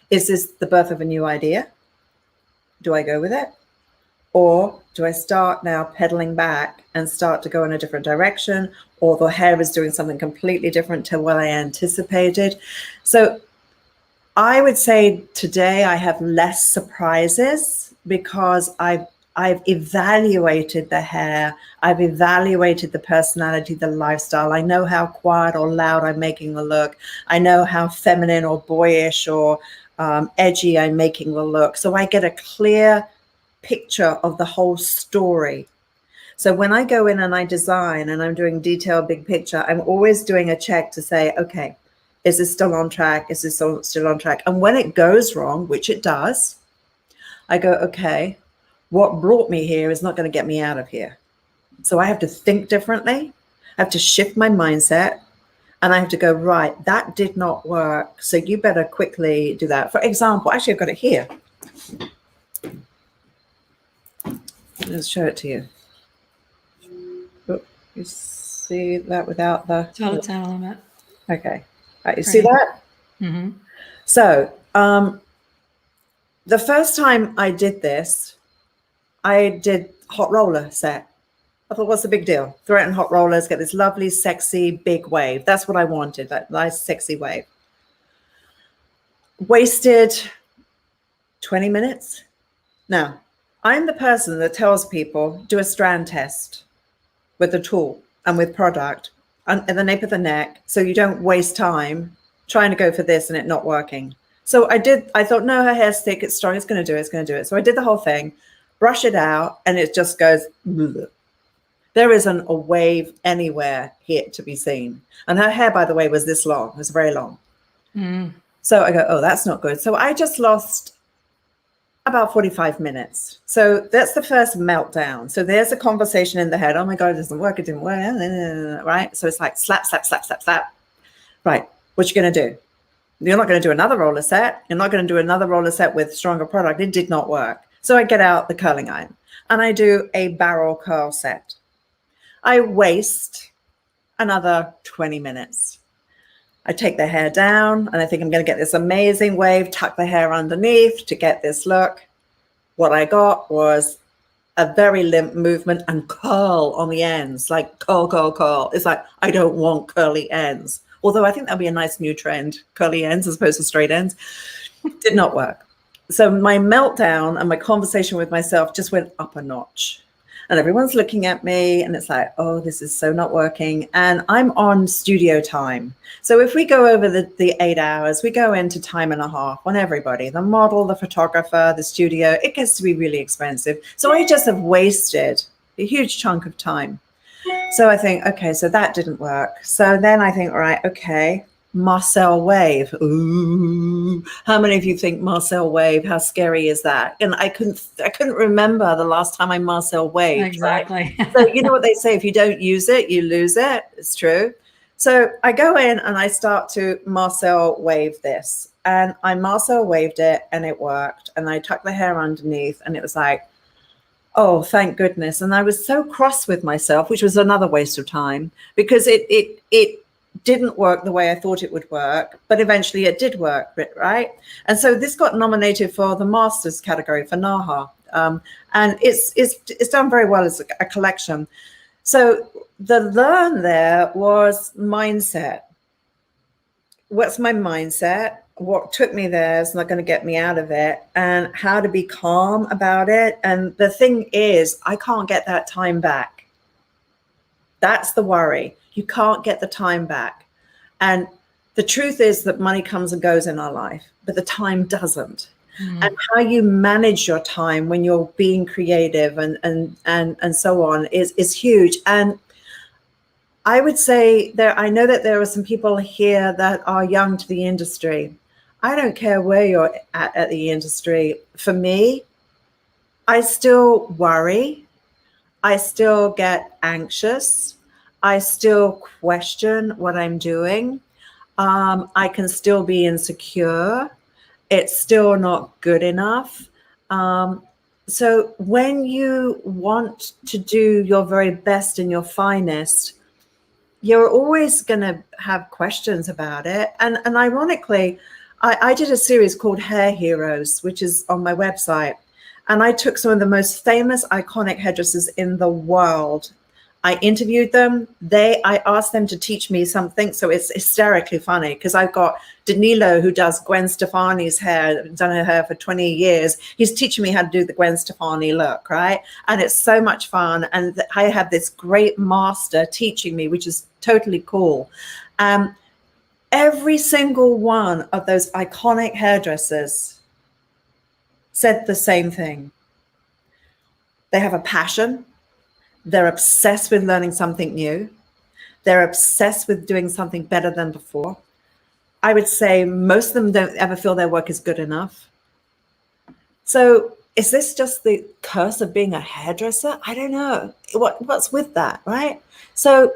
B: is this the birth of a new idea? Do I go with it? Or do I start now pedaling back and start to go in a different direction? Or the hair is doing something completely different to what I anticipated. So I would say today I have less surprises because I I've evaluated the hair. I've evaluated the personality, the lifestyle. I know how quiet or loud I'm making the look. I know how feminine or boyish or edgy I'm making the look. So I get a clear picture of the whole story. So when I go in and I design and I'm doing detailed big picture, I'm always doing a check to say, okay, is this still on track? Is this still on track? And when it goes wrong, which it does, I go, okay, what brought me here is not going to get me out of here. So I have to think differently. I have to shift my mindset. And I have to go, right, that did not work. So you better quickly do that. For example, actually, I've got it here. Let's show it to you. Oh, you see that without the...
A: Tell it down a little bit.
B: Okay. Right, you see that?
A: Mm-hmm.
B: So the first time I did this, I did hot roller set. I thought, what's the big deal? Throw it in hot rollers, get this lovely, sexy, big wave. That's what I wanted, that nice, sexy wave. Wasted 20 minutes. Now, I'm the person that tells people, do a strand test with the tool and with product and the nape of the neck, so you don't waste time trying to go for this and it not working. So I thought, no, her hair's thick, it's strong, it's going to do it. So I did the whole thing, brush it out, and it just goes, bleh. There isn't a wave anywhere here to be seen. And her hair, by the way, was this long. It was very long. Mm. So I go, oh, that's not good. So I just lost about 45 minutes. So that's the first meltdown. So there's a conversation in the head. Oh my God, it doesn't work. It didn't work. Right. So it's like slap, slap, slap, slap, slap. Right. What you going to do? You're not going to do another roller set. You're not going to do another roller set with stronger product. It did not work. So I get out the curling iron and I do a barrel curl set. I waste another 20 minutes. I take the hair down and I think I'm going to get this amazing wave, tuck the hair underneath to get this look. What I got was a very limp movement and curl on the ends, like curl, curl, curl. It's like, I don't want curly ends. Although I think that'll be a nice new trend, curly ends as opposed to straight ends. Did not work. So my meltdown and my conversation with myself just went up a notch. And everyone's looking at me and it's like, oh, this is so not working. And I'm on studio time. So if we go over the 8 hours, we go into time and a half on everybody, the model, the photographer, the studio. It gets to be really expensive. So I just have wasted a huge chunk of time. So I think, okay, so that didn't work. So then I think, all right, okay, Marcel wave. Ooh, how many of you think Marcel wave? How scary is that? And I couldn't remember the last time I Marcel waved.
A: Exactly.
B: Right? So you know what they say, if you don't use it, you lose it. It's true. So I go in and I start to Marcel wave this, and I Marcel waved it and it worked. And I tucked the hair underneath and it was like, oh, thank goodness. And I was so cross with myself, which was another waste of time, because it didn't work the way I thought it would work, but eventually it did work, right? And so this got nominated for the Masters category for NAHA, and it's done very well as a collection. So the learn there was mindset. What's my mindset? What took me there is not going to get me out of it, and how to be calm about it. And the thing is, I can't get that time back. That's the worry. You can't get the time back. And the truth is that money comes and goes in our life, but the time doesn't. And how you manage your time when you're being creative and so on is huge. And I would say I know that there are some people here that are young to the industry. I don't care where you're at the industry. For me, I still worry. I still get anxious. I still question what I'm doing. I can still be insecure. It's still not good enough. So when you want to do your very best and your finest, you're always going to have questions about it. And ironically, I did a series called Hair Heroes, which is on my website. And I took some of the most famous, iconic hairdressers in the world. I interviewed them. I asked them to teach me something. So it's hysterically funny because I've got Danilo, who does Gwen Stefani's hair, done her hair for 20 years. He's teaching me how to do the Gwen Stefani look, right? And it's so much fun. And I have this great master teaching me, which is totally cool. Every single one of those iconic hairdressers said the same thing. They have a passion. They're obsessed with learning something new. They're obsessed with doing something better than before. I would say most of them don't ever feel their work is good enough. So is this just the curse of being a hairdresser? I don't know. What's with that, right? So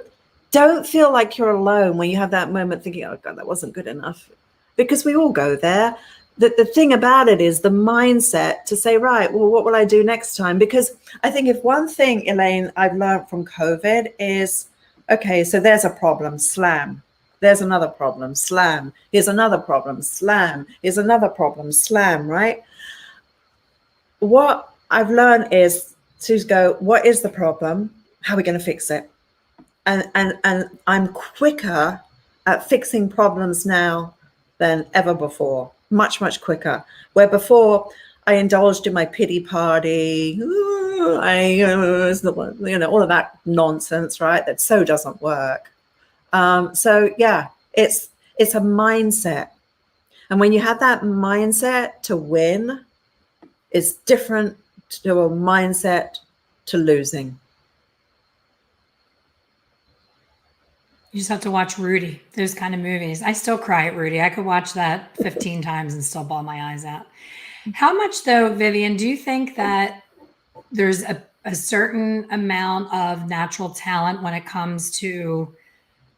B: don't feel like you're alone when you have that moment thinking, oh God, that wasn't good enough. Because we all go there. The thing about it is the mindset to say, right, well, what will I do next time? Because I think if one thing, Elaine, I've learned from COVID is, okay, so there's a problem, slam. There's another problem, slam. Here's another problem, slam. Here's another problem, slam, right? What I've learned is to go, what is the problem? How are we going to fix it? And I'm quicker at fixing problems now than ever before. Much, much quicker. Where before I indulged in my pity party, all of that nonsense, right? That so doesn't work. So yeah, it's a mindset. And when you have that mindset to win, it's different to a mindset to losing.
A: You just have to watch Rudy, those kind of movies. I still cry at Rudy. I could watch that 15 times and still bawl my eyes out. How much, though, Vivienne, do you think that there's a certain amount of natural talent when it comes to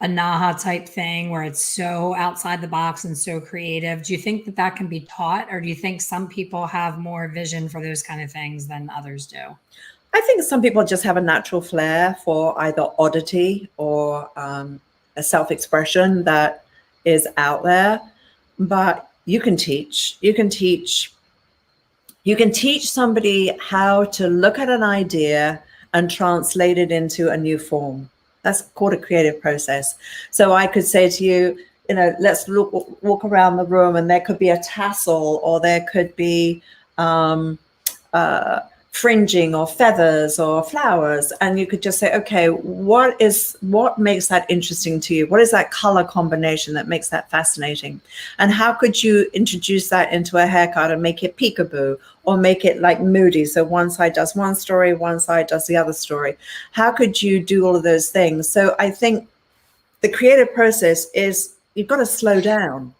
A: a Naha type thing where it's so outside the box and so creative? Do you think that that can be taught, or do you think some people have more vision for those kind of things than others do?
B: I think some people just have a natural flair for either oddity or a self-expression that is out there. But you can teach somebody how to look at an idea and translate it into a new form. That's called a creative process. So I could say to you, let's walk around the room, and there could be a tassel, or there could be fringing or feathers or flowers, and you could just say, okay, what makes that interesting to you? What is that color combination that makes that fascinating? And how could you introduce that into a haircut and make it peekaboo, or make it like moody, so one side does one story, one side does the other story? How could you do all of those things? So I think the creative process is, you've got to slow down,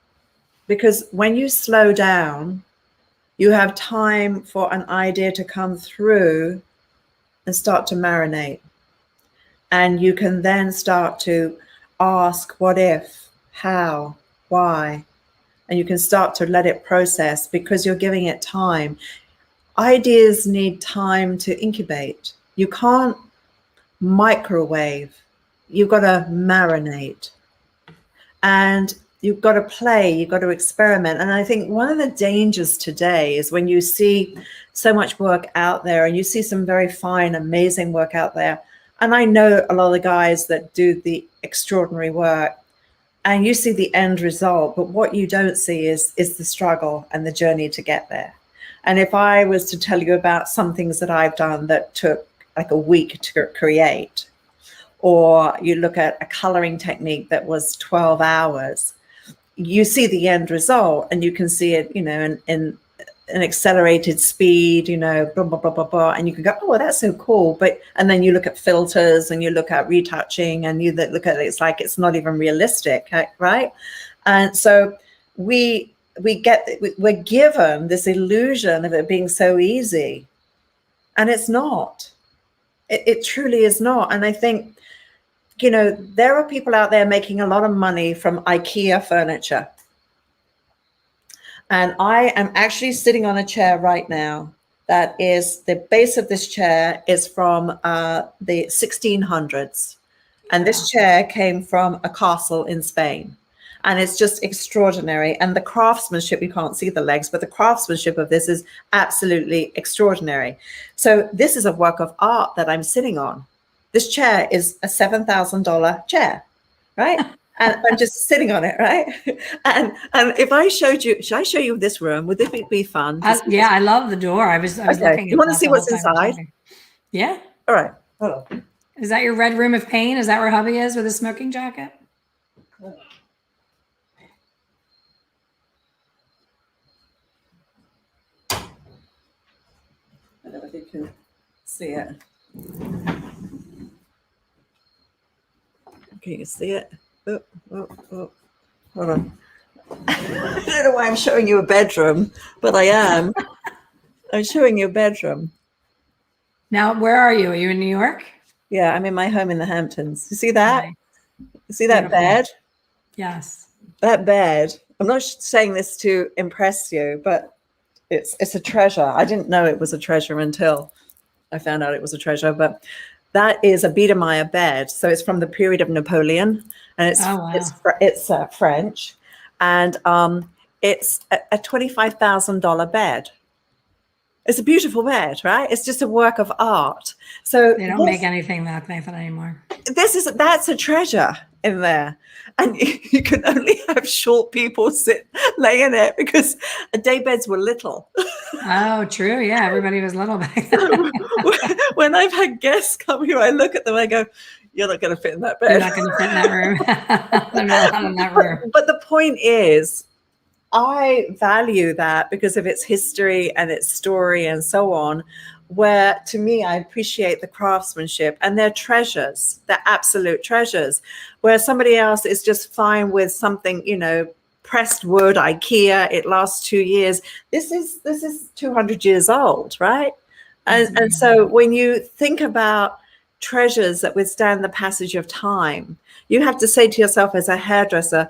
B: because when you slow down, you have time for an idea to come through and start to marinate. And you can then start to ask, what if, how, why? And you can start to let it process, because you're giving it time. Ideas need time to incubate. You can't microwave. You've got to marinate. And you've got to play, you've got to experiment. And I think one of the dangers today is when you see so much work out there, and you see some very fine, amazing work out there. And I know a lot of the guys that do the extraordinary work, and you see the end result, but what you don't see is the struggle and the journey to get there. And if I was to tell you about some things that I've done that took like a week to create, or you look at a coloring technique that was 12 hours, you see the end result, and you can see it, in an accelerated speed, blah, blah, blah, blah, blah. And you can go, oh, that's so cool. And then you look at filters, and you look at retouching, and you look at it, it's like, it's not even realistic, right? And so we're given this illusion of it being so easy, and it's not. It truly is not. And I think, there are people out there making a lot of money from IKEA furniture. And I am actually sitting on a chair right now that is, the base of this chair is from the 1600s. And this chair came from a castle in Spain. And it's just extraordinary. And the craftsmanship, you can't see the legs, but the craftsmanship of this is absolutely extraordinary. So this is a work of art that I'm sitting on. This chair is a $7,000 chair, right? And I'm just sitting on it, right? And if I showed you, should I show you this room? Would this be fun?
A: Yeah, I love the door. I was
B: Okay.
A: looking
B: You
A: at
B: want to
A: that
B: see
A: the whole
B: what's
A: time we're
B: inside?
A: talking. Yeah.
B: All right. Hold on.
A: Is that your red room of pain? Is that where hubby is with his smoking jacket?
B: I don't know if you can see it. Can you see it? Oh, hold on. I don't know why I'm showing you a bedroom, but I am. I'm showing you a bedroom.
A: Now, where are you? Are you in New York?
B: Yeah, I'm in my home in the Hamptons. You see that?
A: Nice.
B: You see that
A: Beautiful.
B: bed?
A: Yes.
B: That bed. I'm not saying this to impress you, but it's a treasure. I didn't know it was a treasure until I found out it was a treasure, but that is a Biedermeier bed. So it's from the period of Napoleon, and it's French, and it's a $25,000 bed. It's a beautiful bed, right? It's just a work of art. So
A: they don't make anything like that anymore.
B: That's a treasure in there. And you can only have short people lay in it because day beds were little.
A: Oh, true. Yeah, everybody was little back then.
B: When I've had guests come here, I look at them, I go, you're not going to fit in that bed.
A: You're not going to fit in that room. They're not allowed in that room.
B: But the point is, I value that because of its history and its story and so on, where to me, I appreciate the craftsmanship, and they're treasures. They're absolute treasures, where somebody else is just fine with something, pressed wood, IKEA, it lasts 2 years. This is 200 years old, right? And so when you think about treasures that withstand the passage of time, you have to say to yourself as a hairdresser,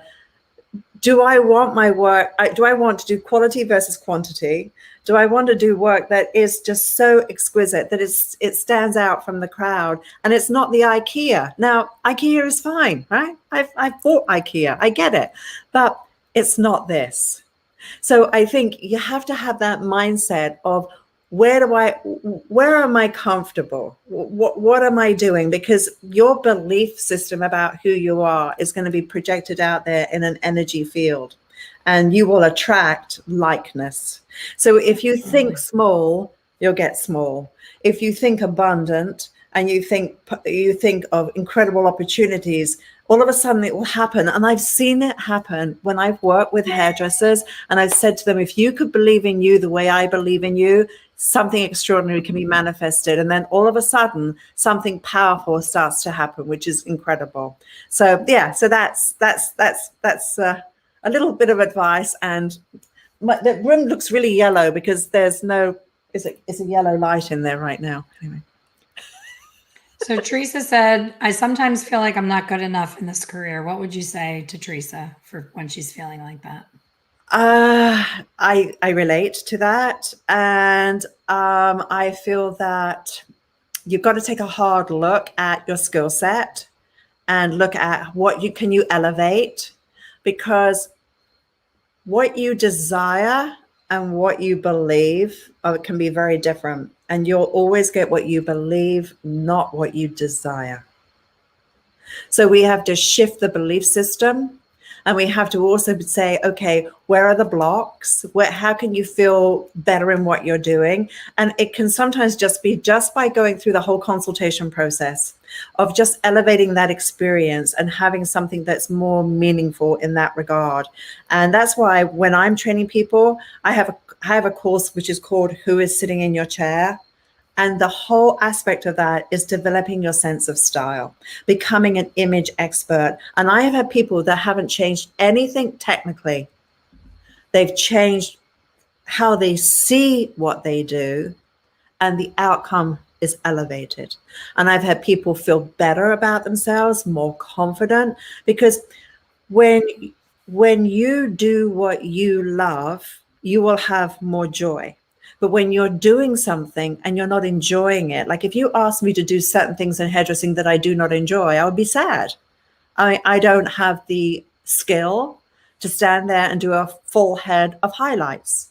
B: do I want my work? Do I want to do quality versus quantity? Do I want to do work that is just so exquisite that it stands out from the crowd? And it's not the IKEA. Now, IKEA is fine, right? I've bought IKEA. I get it. But it's not this. So I think you have to have that mindset of where am I comfortable? What am I doing? Because your belief system about who you are is going to be projected out there in an energy field, and you will attract likeness. So if you think small, you'll get small. If you think abundant and you think of incredible opportunities, all of a sudden it will happen. And I've seen it happen when I've worked with hairdressers, and I've said to them, if you could believe in you the way I believe in you, something extraordinary can be manifested. And then all of a sudden something powerful starts to happen, which is incredible. So yeah, so that's a little bit of advice. And the room looks really yellow because there's it's a yellow light in there right now. Anyway.
A: So Teresa said, I sometimes feel like I'm not good enough in this career. What would you say to Teresa for when she's feeling like that?
B: I relate to that. And I feel that you've got to take a hard look at your skill set and look at what can you elevate, because what you desire and what you believe can be very different. And you'll always get what you believe, not what you desire. So we have to shift the belief system. And we have to also say, okay, where are the blocks? How can you feel better in what you're doing? And it can sometimes just be by going through the whole consultation process of just elevating that experience and having something that's more meaningful in that regard. And that's why when I'm training people, I have a course which is called Who is Sitting in Your Chair? And the whole aspect of that is developing your sense of style, becoming an image expert. And I have had people that haven't changed anything technically. They've changed how they see what they do, and the outcome is elevated. And I've had people feel better about themselves, more confident, because when you do what you love, you will have more joy. But when you're doing something and you're not enjoying it, like if you ask me to do certain things in hairdressing that I do not enjoy, I would be sad. I don't have the skill to stand there and do a full head of highlights.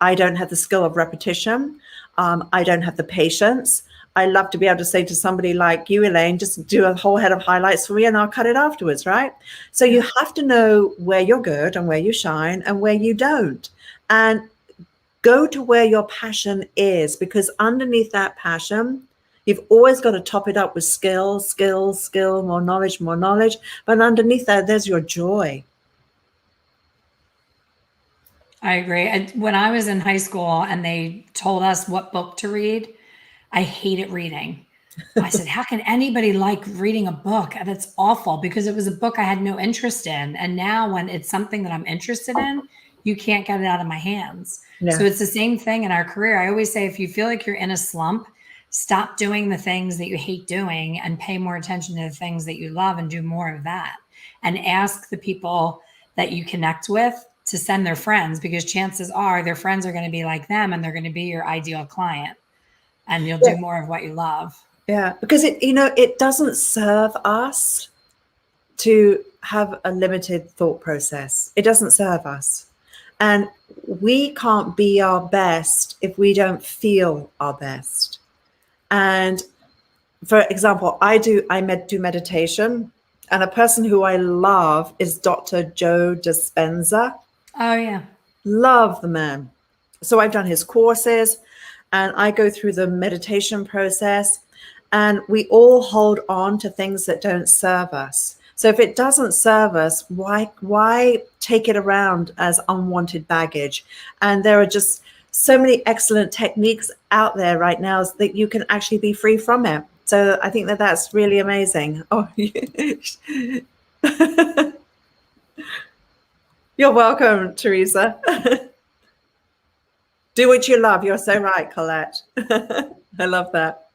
B: I don't have the skill of repetition. I don't have the patience. I love to be able to say to somebody like you, Elaine, just do a whole head of highlights for me and I'll cut it afterwards, right? So you have to know where you're good and where you shine and where you don't. And go to where your passion is, because underneath that passion, you've always got to top it up with skill, more knowledge. But underneath that, there's your joy.
A: I agree. And when I was in high school and they told us what book to read, I hated reading. I said, how can anybody like reading a book? And it's awful because it was a book I had no interest in. And now when it's something that I'm interested in, you can't get it out of my hands.
B: Yeah.
A: So it's the same thing in our career. I always say, if you feel like you're in a slump, stop doing the things that you hate doing and pay more attention to the things that you love and do more of that. And ask the people that you connect with to send their friends, because chances are their friends are going to be like them and they're going to be your ideal client and you'll do more of what you love.
B: Yeah, because it doesn't serve us to have a limited thought process. It doesn't serve us. And we can't be our best if we don't feel our best. And for example, I do meditation, and a person who I love is Dr. Joe Dispenza.
A: Oh, yeah.
B: Love the man. So I've done his courses and I go through the meditation process, and we all hold on to things that don't serve us. So if it doesn't serve us, why take it around as unwanted baggage? And there are just so many excellent techniques out there right now that you can actually be free from it. So I think that that's really amazing. Oh, you're welcome, Teresa. Do what you love. You're so right, Colette. I love that.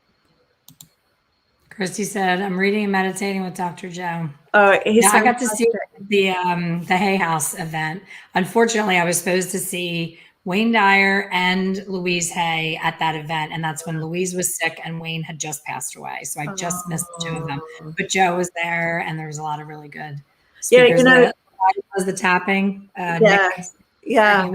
A: Christy said, I'm reading and meditating with Dr. Joe.
B: Oh,
A: yeah, I got to see the Hay House event. Unfortunately, I was supposed to see Wayne Dyer and Louise Hay at that event. And that's when Louise was sick and Wayne had just passed away. So I just missed the two of them. But Joe was there and there was a lot of really good speakers.
B: Yeah,
A: was the tapping.
B: Yeah.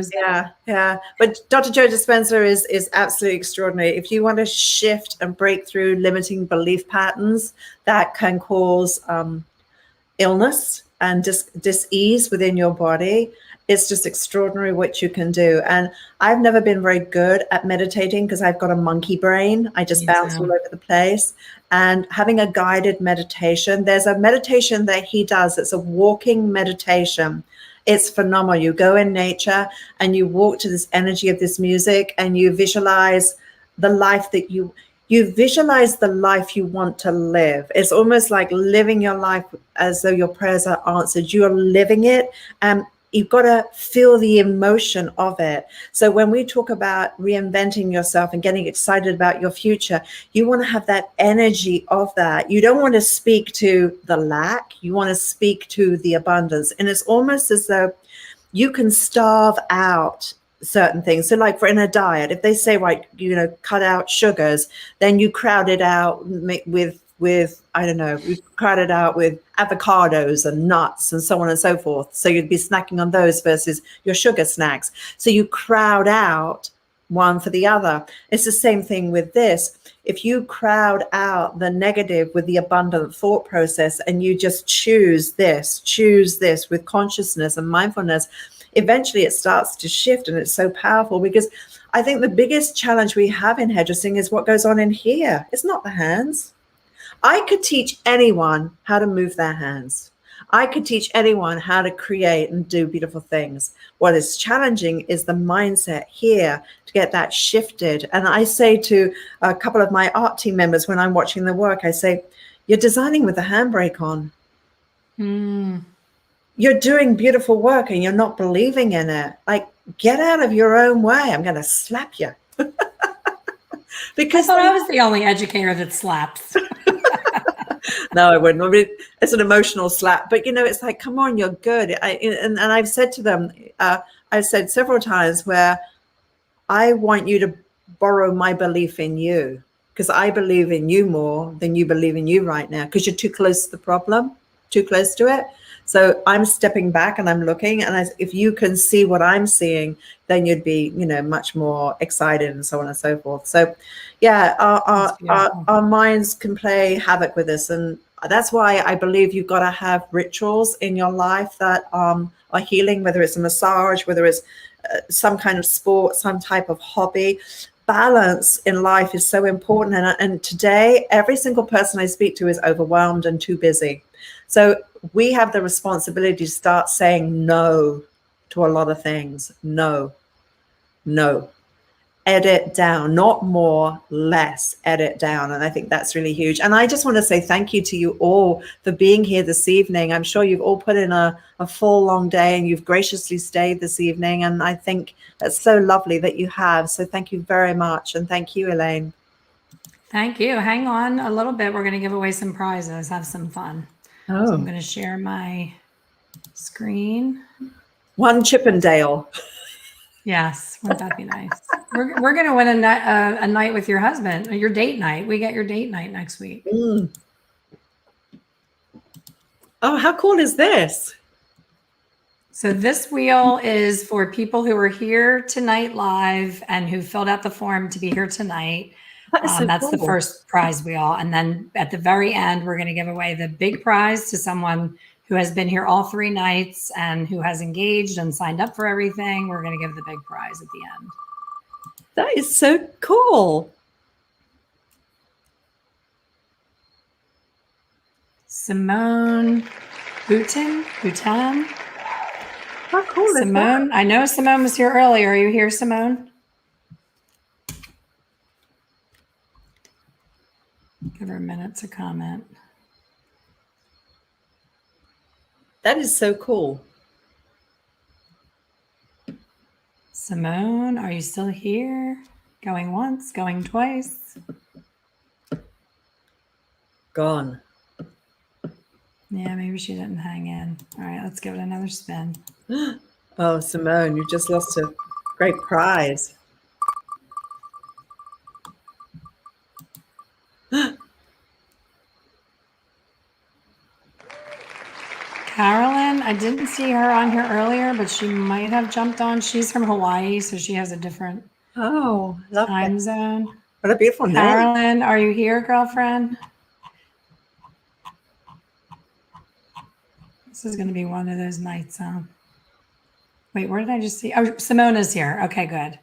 B: But Dr. Joe Dispenza is absolutely extraordinary. If you want to shift and break through limiting belief patterns that can cause illness and dis-ease within your body, it's just extraordinary what you can do. And I've never been very good at meditating because I've got a monkey brain. I just bounce all over the place. And having a guided meditation, there's a meditation that he does. It's a walking meditation. It's phenomenal. You go in nature and you walk to this energy of this music and you visualize the life that you visualize the life you want to live. It's almost like living your life as though your prayers are answered. You are living it, and you've got to feel the emotion of it. So when we talk about reinventing yourself and getting excited about your future, you want to have that energy of that. You don't want to speak to the lack. You want to speak to the abundance. And it's almost as though you can starve out certain things. So like in a diet, if they say, right, cut out sugars, then you crowd it out with I don't know, we crowd it out with avocados and nuts and so on and so forth. So you'd be snacking on those versus your sugar snacks. So you crowd out one for the other. It's the same thing with this. If you crowd out the negative with the abundant thought process and you just choose this with consciousness and mindfulness, eventually it starts to shift. And it's so powerful, because I think the biggest challenge we have in hairdressing is what goes on in here. It's not the hands. I could teach anyone how to move their hands. I could teach anyone how to create and do beautiful things. What is challenging is the mindset here to get that shifted. And I say to a couple of my art team members when I'm watching the work, I say, you're designing with the handbrake on. You're doing beautiful work and you're not believing in it. Like, get out of your own way. I'm going to slap you.
A: Because I was the only educator that slaps.
B: No, I wouldn't. I mean, it's an emotional slap, but it's like, come on, you're good. And I've said to them, I've said several times where I want you to borrow my belief in you, because I believe in you more than you believe in you right now, because you're too close to the problem, too close to it. So I'm stepping back and I'm looking, and if you can see what I'm seeing, then you'd be, much more excited and so on and so forth. So yeah, our minds can play havoc with this. And that's why I believe you've got to have rituals in your life that are healing, whether it's a massage, whether it's some kind of sport, some type of hobby. Balance in life is so important. And today, every single person I speak to is overwhelmed and too busy. So we have the responsibility to start saying no to a lot of things. No. Edit down, not more, less, edit down. And I think that's really huge. And I just want to say thank you to you all for being here this evening. I'm sure you've all put in a full long day and you've graciously stayed this evening. And I think that's so lovely that you have. So thank you very much. And thank you, Elaine.
A: Thank you. Hang on a little bit. We're going to give away some prizes. Have some fun.
B: Oh.
A: So I'm going to share my screen.
B: One Chippendale.
A: Yes, wouldn't that be nice? We're going to win a night with your husband, your date night. We get your date night next week.
B: Mm. Oh, how cool is this?
A: So this wheel is for people who are here tonight live and who filled out the form to be here tonight.
B: That's
A: the first prize wheel. And then at the very end, we're going to give away the big prize to someone who has been here all 3 nights and who has engaged and signed up for everything. We're going to give the big prize at the end.
B: That is so cool.
A: Simone Boutin.
B: How cool is
A: Simone,
B: that?
A: I know Simone was here earlier. Are you here, Simone? Give her a minute to comment.
B: That is so cool.
A: Simone, are you still here? Going once, going twice.
B: Gone.
A: Yeah, maybe she didn't hang in. All right, let's give it another spin.
B: Oh, Simone, you just lost a great prize.
A: Carolyn, I didn't see her on here earlier, but she might have jumped on. She's from Hawaii, so she has a different time zone.
B: What a beautiful name.
A: Carolyn, are you here, girlfriend? This is going to be one of those nights, huh? Wait, where did I just see? Oh, Simone is here. Okay, good.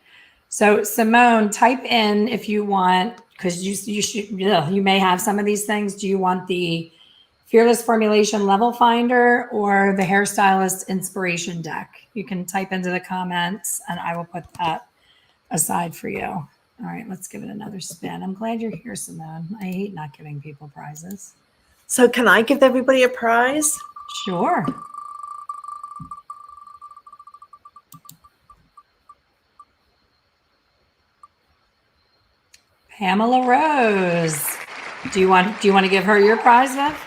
A: So Simone, type in if you want, because you may have some of these things. Do you want the Fearless Formulation Level Finder or the Hairstylist Inspiration Deck? You can type into the comments and I will put that aside for you. All right, let's give it another spin. I'm glad you're here, Simone. I hate not giving people prizes.
B: So can I give everybody a prize?
A: Sure. Pamela Rose. Do you want to give her your prize, Viv?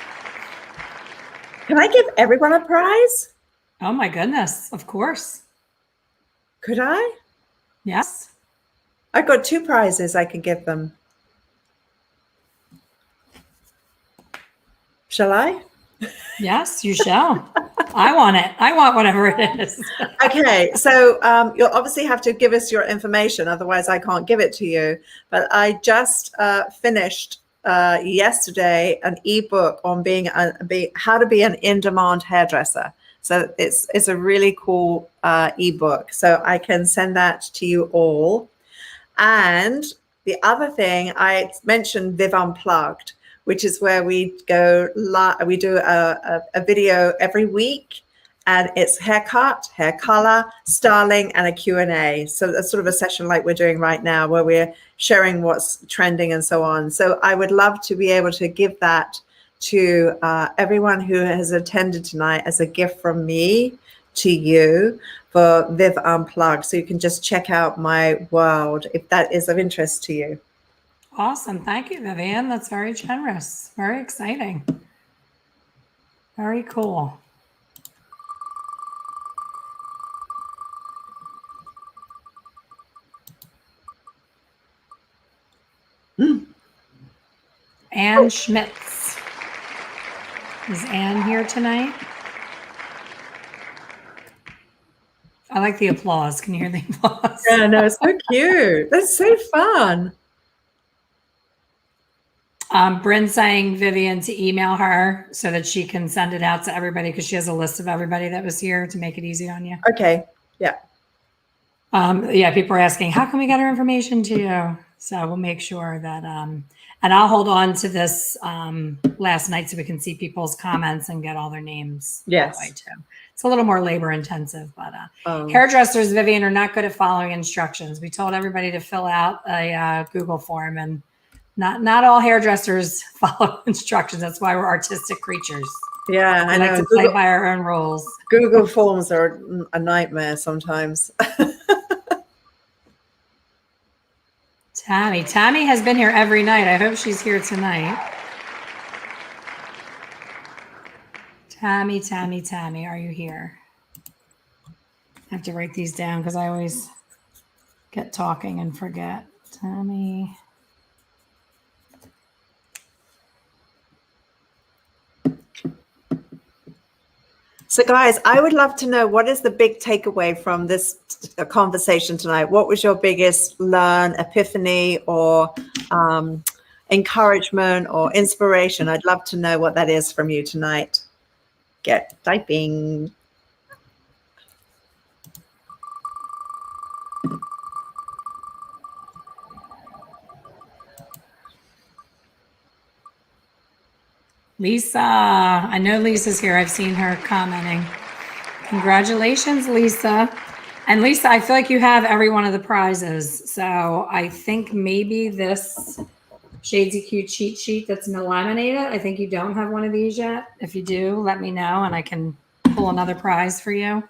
B: Can I give everyone a prize?
A: Oh my goodness, of course.
B: Could I?
A: Yes.
B: I've got 2 prizes I could give them. Shall I?
A: Yes, you shall. I want it. I want whatever it is.
B: Okay, so you'll obviously have to give us your information, otherwise I can't give it to you. But I just finished yesterday an ebook on how to be an in-demand hairdresser. So it's a really cool ebook. So I can send that to you all. And the other thing, I mentioned Viv Unplugged, which is where we do a video every week, and it's haircut, hair color, styling, and a Q&A. So that's sort of a session like we're doing right now, where we're sharing what's trending and so on. So I would love to be able to give that to everyone who has attended tonight as a gift from me to you for Viv Unplugged. So you can just check out my world if that is of interest to you.
A: Awesome. Thank you, Vivienne. That's very generous. Very exciting. Very cool. Anne Schmitz. Is Anne here tonight? I like the applause. Can you hear the applause?
B: Yeah, no, it's so cute. That's so fun.
A: Bryn's saying Vivienne to email her so that she can send it out to everybody because she has a list of everybody that was here to make it easy on you.
B: Okay. Yeah.
A: Yeah, people are asking, how can we get our information to you? So we'll make sure that, and I'll hold on to this last night so we can see people's comments and get all their names
B: Yes.
A: that way too. It's a little more labor intensive, but hairdressers, Vivienne, are not good at following instructions. We told everybody to fill out a Google form, and not all hairdressers follow instructions. That's why we're artistic creatures.
B: Yeah, I
A: like
B: know.
A: to play by our own rules.
B: Google Forms are a nightmare sometimes.
A: Tammy has been here every night. I hope she's here tonight. Tammy, are you here? I have to write these down because I always get talking and forget. Tammy.
B: So guys, I would love to know, what is the big takeaway from this conversation tonight? What was your biggest learn, epiphany, or encouragement or inspiration? I'd love to know what that is from you tonight. Get typing.
A: Lisa, I know Lisa's here. I've seen her commenting. Congratulations, Lisa. And Lisa, I feel like you have every one of the prizes. So I think maybe this Shades of Cute cheat sheet that's been laminated, I think you don't have one of these yet. If you do, let me know and I can pull another prize for you.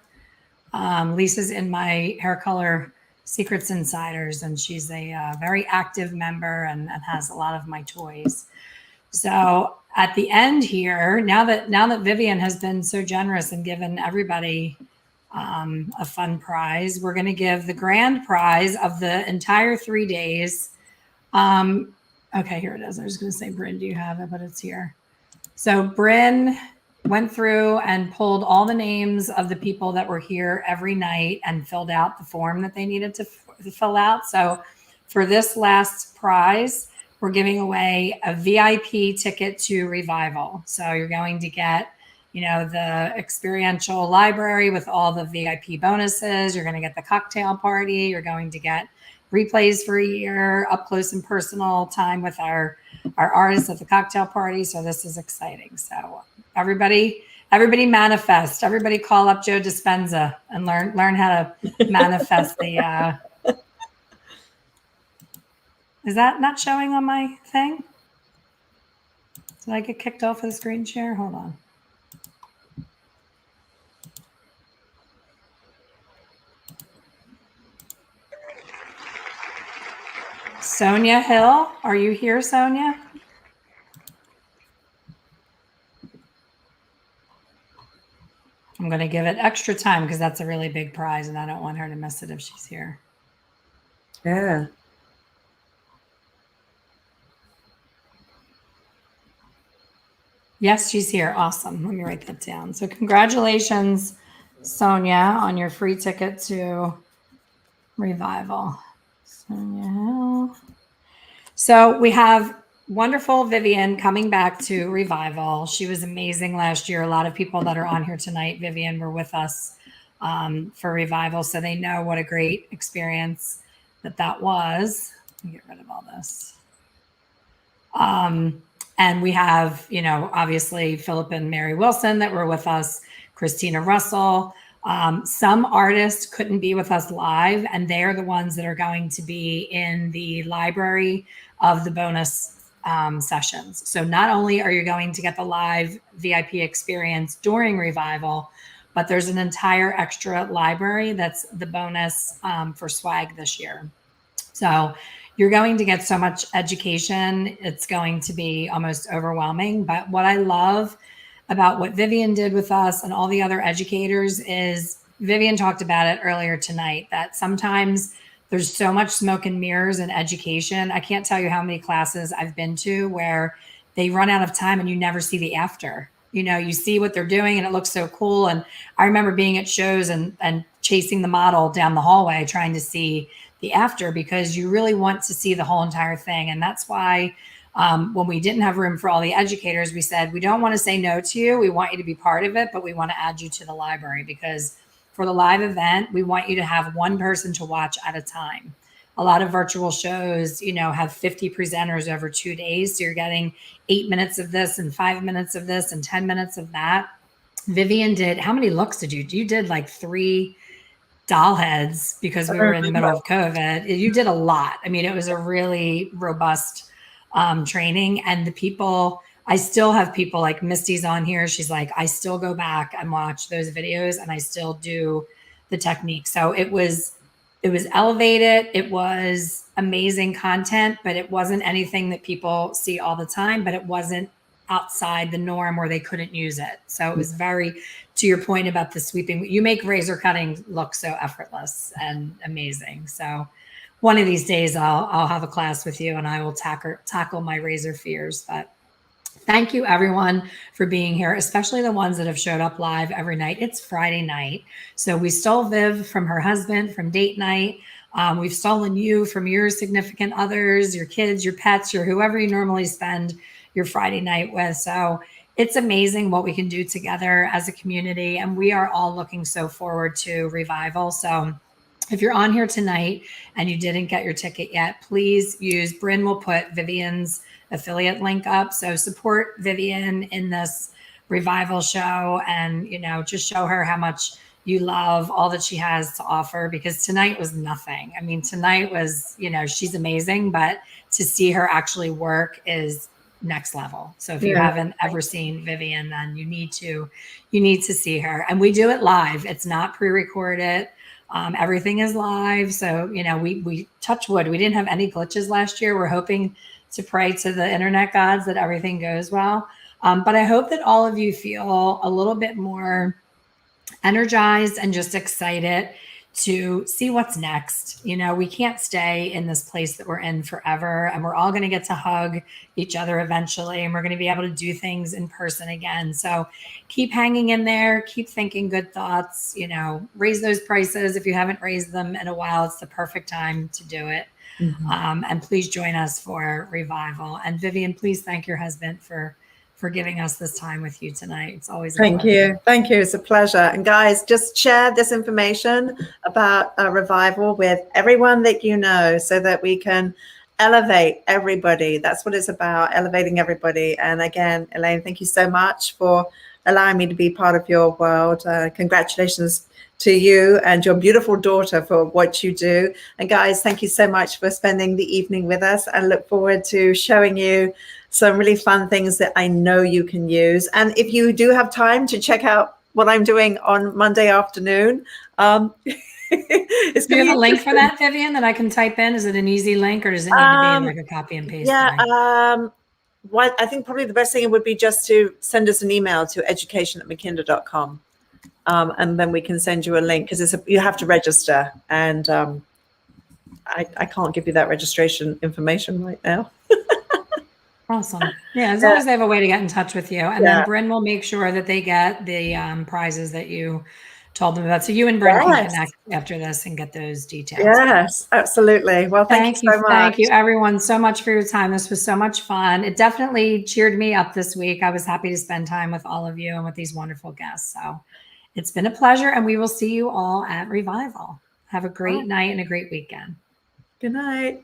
A: Lisa's in my Hair Color Secrets Insiders, and she's a very active member and has a lot of my toys. So at the end here, now that Vivienne has been so generous and given everybody a fun prize, we're going to give the grand prize of the entire 3 days. Okay, here it is. I was going to say, Bryn, do you have it? But it's here. So Bryn went through and pulled all the names of the people that were here every night and filled out the form that they needed to fill out. So for this last prize, we're giving away a VIP ticket to Revival. So you're going to get, the experiential library with all the VIP bonuses. You're going to get the cocktail party. You're going to get replays for a year, up close and personal time with our artists at the cocktail party. So this is exciting. So everybody manifest. Everybody call up Joe Dispenza and learn how to manifest the. Is that not showing on my thing? Did I get kicked off of the screen share? Hold on. Sonia Hill, are you here, Sonia? I'm going to give it extra time because that's a really big prize and I don't want her to miss it if she's here.
B: Yeah.
A: Yes, she's here. Awesome. Let me write that down. So congratulations, Sonia, on your free ticket to Revival. Sonia Hill. So we have wonderful Vivienne coming back to Revival. She was amazing last year. A lot of people that are on here tonight, Vivienne, were with us for Revival. So they know what a great experience that was. Let me get rid of all this. And we have, obviously Philip and Mary Wilson that were with us, Christina Russell. Some artists couldn't be with us live, and they're the ones that are going to be in the library of the bonus sessions. So not only are you going to get the live VIP experience during Revival, but there's an entire extra library that's the bonus for swag this year. So you're going to get so much education. It's going to be almost overwhelming. But what I love about what Vivienne did with us and all the other educators is Vivienne talked about it earlier tonight, that sometimes there's so much smoke and mirrors in education. I can't tell you how many classes I've been to where they run out of time and you never see the after. you see what they're doing and it looks so cool. And I remember being at shows and chasing the model down the hallway trying to see the after, because you really want to see the whole entire thing. And that's why when we didn't have room for all the educators, we said, we don't want to say no to you. We want you to be part of it, but we want to add you to the library, because for the live event, we want you to have one person to watch at a time. A lot of virtual shows, have 50 presenters over 2 days. So you're getting 8 minutes of this and 5 minutes of this and 10 minutes of that. Vivienne did, how many looks did you do? You did like 3 doll heads because we were in the middle of COVID. You did a lot. I mean, it was a really robust training. And the people, I still have people like Misty's on here. She's like, I still go back and watch those videos and I still do the technique. So it was elevated. It was amazing content, but it wasn't anything that people see all the time, but it wasn't outside the norm where they couldn't use it. So it was very, to your point about the sweeping, you make razor cutting look so effortless and amazing. So one of these days I'll have a class with you and I will tackle my razor fears. But thank you everyone for being here, especially the ones that have showed up live every night. It's Friday night. So we stole Viv from her husband from date night. We've stolen you from your significant others, your kids, your pets, your whoever you normally spend your Friday night with. So it's amazing what we can do together as a community. And we are all looking so forward to Revival. So if you're on here tonight and you didn't get your ticket yet, please use, Bryn will put Vivienne's affiliate link up. So support Vivienne in this Revival show and, just show her how much you love all that she has to offer, because tonight was nothing. I mean, tonight was, she's amazing, but to see her actually work is next level. So if you haven't ever seen Vivienne, then you need to see her. And we do it live. It's not pre-recorded. Everything is live. So, we touch wood. We didn't have any glitches last year. We're hoping to pray to the internet gods that everything goes well. But I hope that all of you feel a little bit more energized and just excited to see what's next. We can't stay in this place that we're in forever, and we're all going to get to hug each other eventually, and we're going to be able to do things in person again. So keep hanging in there, keep thinking good thoughts, raise those prices. If you haven't raised them in a while, it's the perfect time to do it. Mm-hmm. And please join us for Revival. And Vivienne, please thank your husband for giving us this time with you tonight. It's always a pleasure.
B: Thank you. It's a pleasure. And guys, just share this information about Revival with everyone that you know, so that we can elevate everybody. That's what it's about, elevating everybody. And again, Elaine, thank you so much for allowing me to be part of your world. Congratulations to you and your beautiful daughter for what you do. And guys, thank you so much for spending the evening with us. I look forward to showing you some really fun things that I know you can use. And if you do have time to check out what I'm doing on Monday afternoon,
A: do you have a link for that, Vivienne, that I can type in? Is it an easy link, or does it need to be like a copy and paste?
B: Yeah. I think probably the best thing would be just to send us an email to education@mackinder.com. And then we can send you a link, because you have to register. And I can't give you that registration information right now.
A: Awesome. Yeah, as long as they have a way to get in touch with you. And then Bryn will make sure that they get the prizes that you told them about. So you and Bryn can connect after this and get those details.
B: Yes, absolutely. Well, thank you so much.
A: Thank you, everyone, so much for your time. This was so much fun. It definitely cheered me up this week. I was happy to spend time with all of you and with these wonderful guests. So it's been a pleasure, and we will see you all at Revival. Have a great night and a great weekend.
B: Good night.